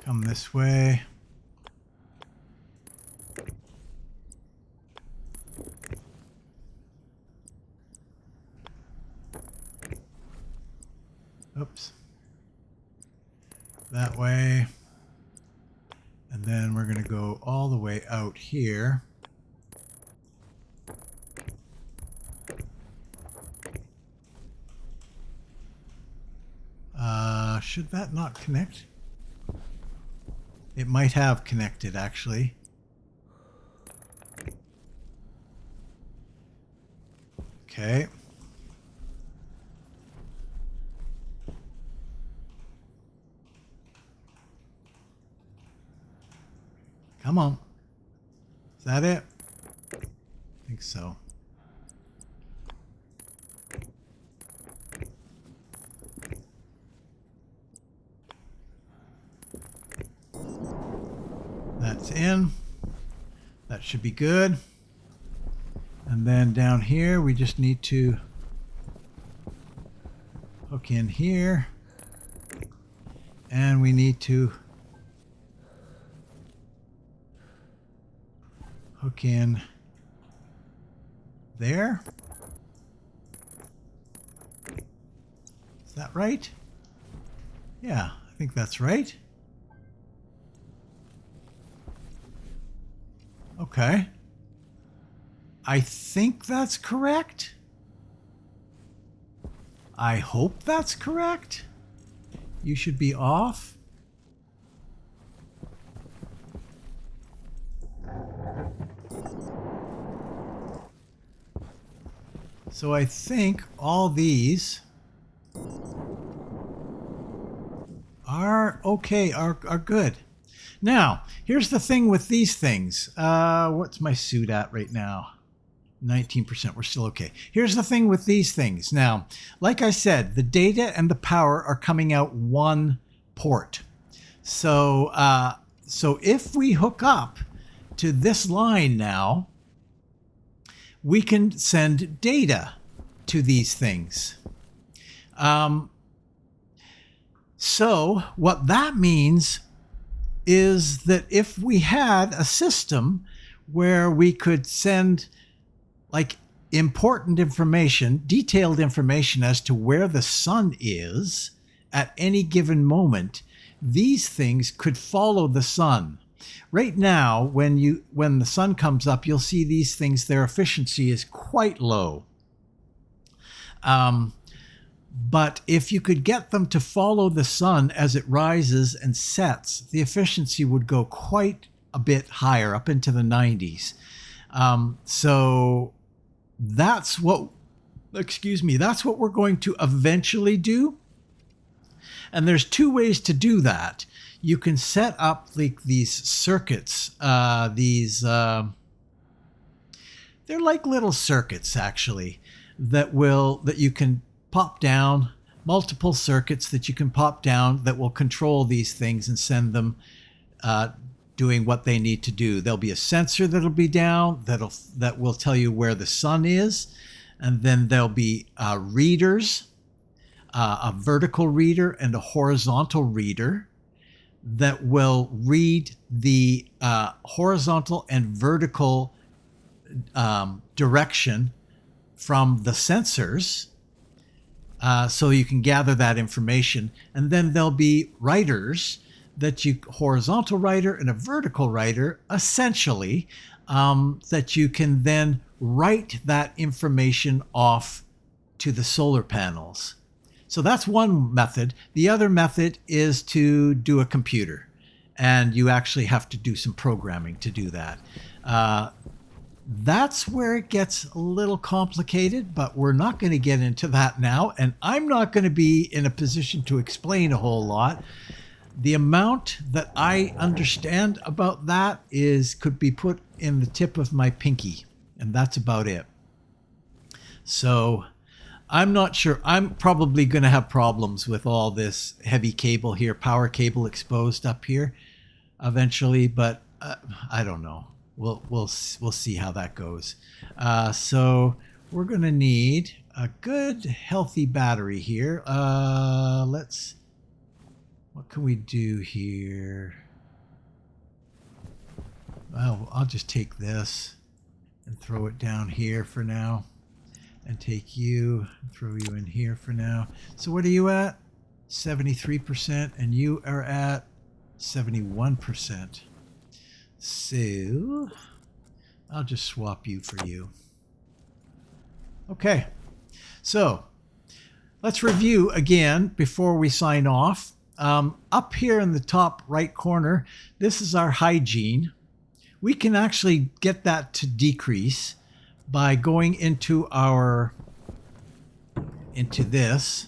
Come this way. Oops. That way. And then we're going to go all the way out here. Should that not connect? It might have connected, actually. Okay. Come on. Is that it? I think so. That's in. That should be good. And then down here, we just need to hook in here. And we need to hook in there. Is that right? Yeah, I think that's right. Okay. I think that's correct. I hope that's correct. You should be off. So I think all these are okay, are good. Now, here's the thing with these things. What's my suit at right now? 19%. We're still okay. Here's the thing with these things. Now, like I said, the data and the power are coming out one port. So, so if we hook up to this line now, we can send data to these things. So what that means is that if we had a system where we could send like important information, detailed information as to where the sun is at any given moment, these things could follow the sun. Right now, when the sun comes up, you'll see these things, their efficiency is quite low. But if you could get them to follow the sun as it rises and sets, the efficiency would go quite a bit higher, up into the 90s. So that's what we're going to eventually do. And there's two ways to do that. You can set up like these circuits, they're like little circuits actually, that you can pop down, multiple circuits that you can pop down that will control these things and send them doing what they need to do. There'll be a sensor that'll be down that will tell you where the sun is, and then there'll be readers, a vertical reader and a horizontal reader that will read the horizontal and vertical direction from the sensors. So you can gather that information. And then there'll be writers horizontal writer and a vertical writer, essentially, that you can then write that information off to the solar panels. So that's one method. The other method is to do a computer, and you actually have to do some programming to do that. That's where it gets a little complicated, but we're not going to get into that now, and I'm not going to be in a position to explain a whole lot. The amount that I understand about that could be put in the tip of my pinky, and that's about it. So I'm not sure. I'm probably going to have problems with all this heavy cable here, power cable exposed up here eventually, but I don't know. We'll see how that goes. So we're going to need a good healthy battery here. What can we do here? Well, I'll just take this and throw it down here for now, and take you and throw you in here for now. So what are you at? 73%, and you are at 71%. So I'll just swap you for you. Okay, so let's review again before we sign off. Up here in the top right corner, this is our hygiene. We can actually get that to decrease by going into this.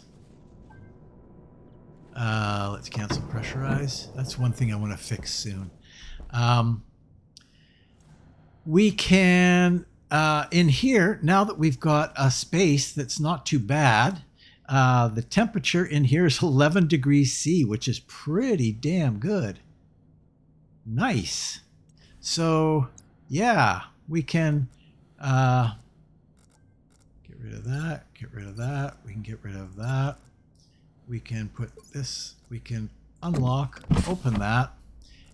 Let's cancel pressurize. That's one thing I want to fix soon. We can, in here, now that we've got a space that's not too bad, the temperature in here is 11 degrees C, which is pretty damn good. Nice. So, yeah, we can get rid of that, get rid of that. We can get rid of that. We can put this, we can unlock, open that,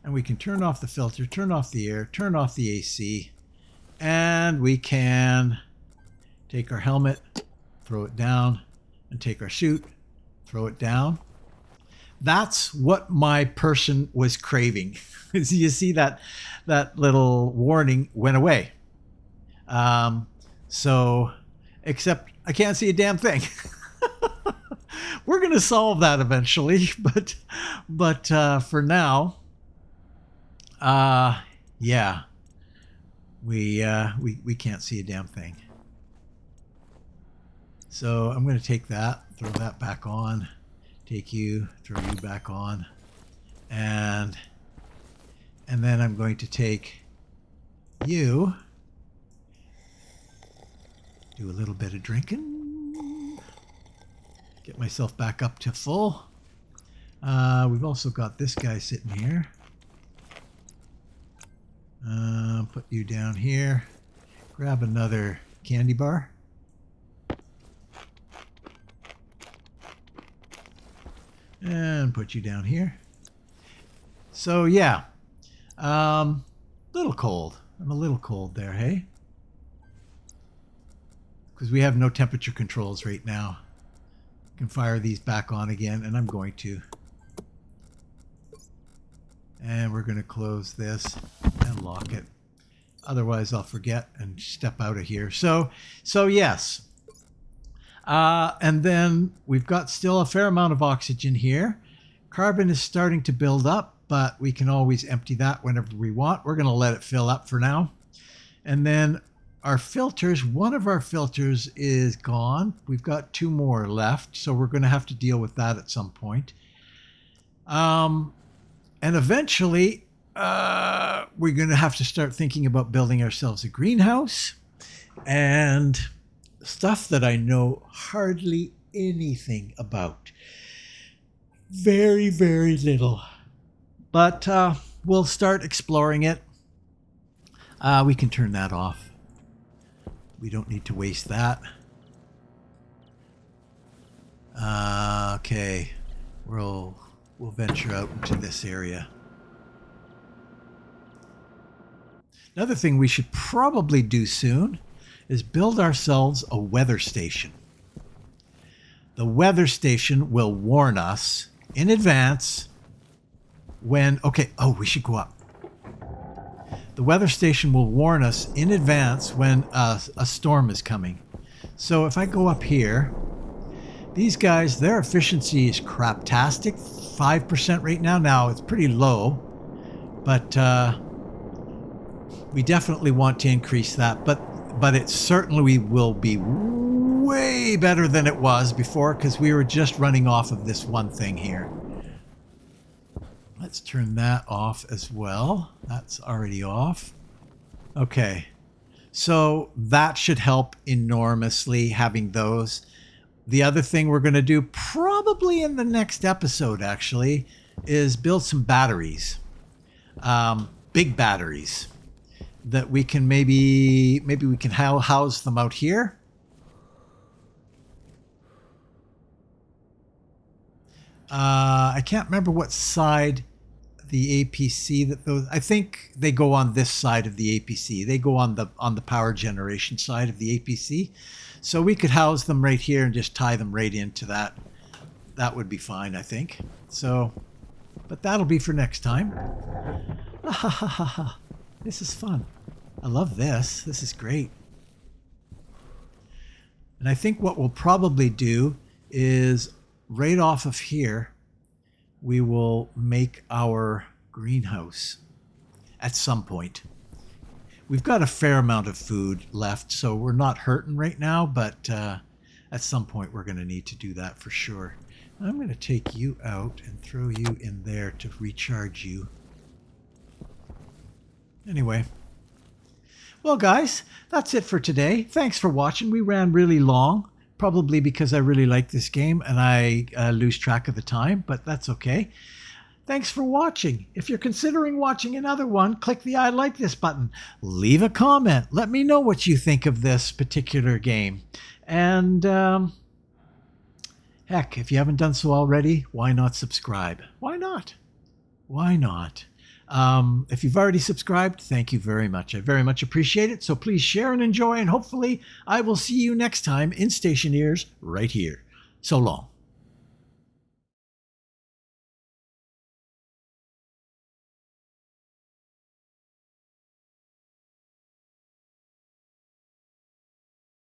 and we can turn off the filter, turn off the air, turn off the AC, and we can take our helmet, throw it down, and take our suit, throw it down. That's what my person was craving. You see that little warning went away. So, except I can't see a damn thing. We're going to solve that eventually, but for now, yeah, we can't see a damn thing. So I'm going to take that, throw that back on, take you, throw you back on, and then I'm going to take you Do a little bit of drinking. Get myself back up to full. We've also got this guy sitting here. Put you down here. Grab another candy bar. And put you down here. So yeah, little cold. I'm a little cold there, hey? Because we have no temperature controls right now. I can fire these back on again, and I'm going to. And we're going to close this and lock it. Otherwise, I'll forget and step out of here. So yes. And then we've got still a fair amount of oxygen here. Carbon is starting to build up, but we can always empty that whenever we want. We're going to let it fill up for now. And then our filters, one of our filters is gone. We've got 2 more left, so we're going to have to deal with that at some point. And eventually, we're going to have to start thinking about building ourselves a greenhouse and stuff that I know hardly anything about. Very, very little. But we'll start exploring it. We can turn that off. We don't need to waste that. Okay. We'll venture out into this area. Another thing we should probably do soon is build ourselves a weather station. The weather station will warn us in advance when... Okay, we should go up. The weather station will warn us in advance when a storm is coming. So if I go up here, these guys, their efficiency is craptastic. 5% right now. Now it's pretty low, but we definitely want to increase that. But it certainly will be way better than it was before, because we were just running off of this one thing here. Let's turn that off as well. That's already off. Okay, so that should help enormously, having those. The other thing we're going to do probably in the next episode, actually, is build some batteries. Big batteries that we can maybe we can house them out here. I can't remember what side the APC that those... I think they go on this side of the APC. They go on the power generation side of the APC. So we could house them right here and just tie them right into that. That would be fine, I think. So, but that'll be for next time. This is fun. I love this. This is great. And I think what we'll probably do is right off of here, we will make our greenhouse at some point. We've got a fair amount of food left, so we're not hurting right now, but at some point we're going to need to do that for sure. I'm going to take you out and throw you in there to recharge you. Anyway. Well, guys, that's it for today. Thanks for watching. We ran really long, probably because I really like this game and I lose track of the time, but that's okay. Thanks for watching. If you're considering watching another one, click the I like this button. Leave a comment. Let me know what you think of this particular game. And heck, if you haven't done so already, why not subscribe? Why not? Why not? If you've already subscribed, thank you very much. I very much appreciate it. So please share and enjoy, and hopefully I will see you next time in Stationeers right here. So long.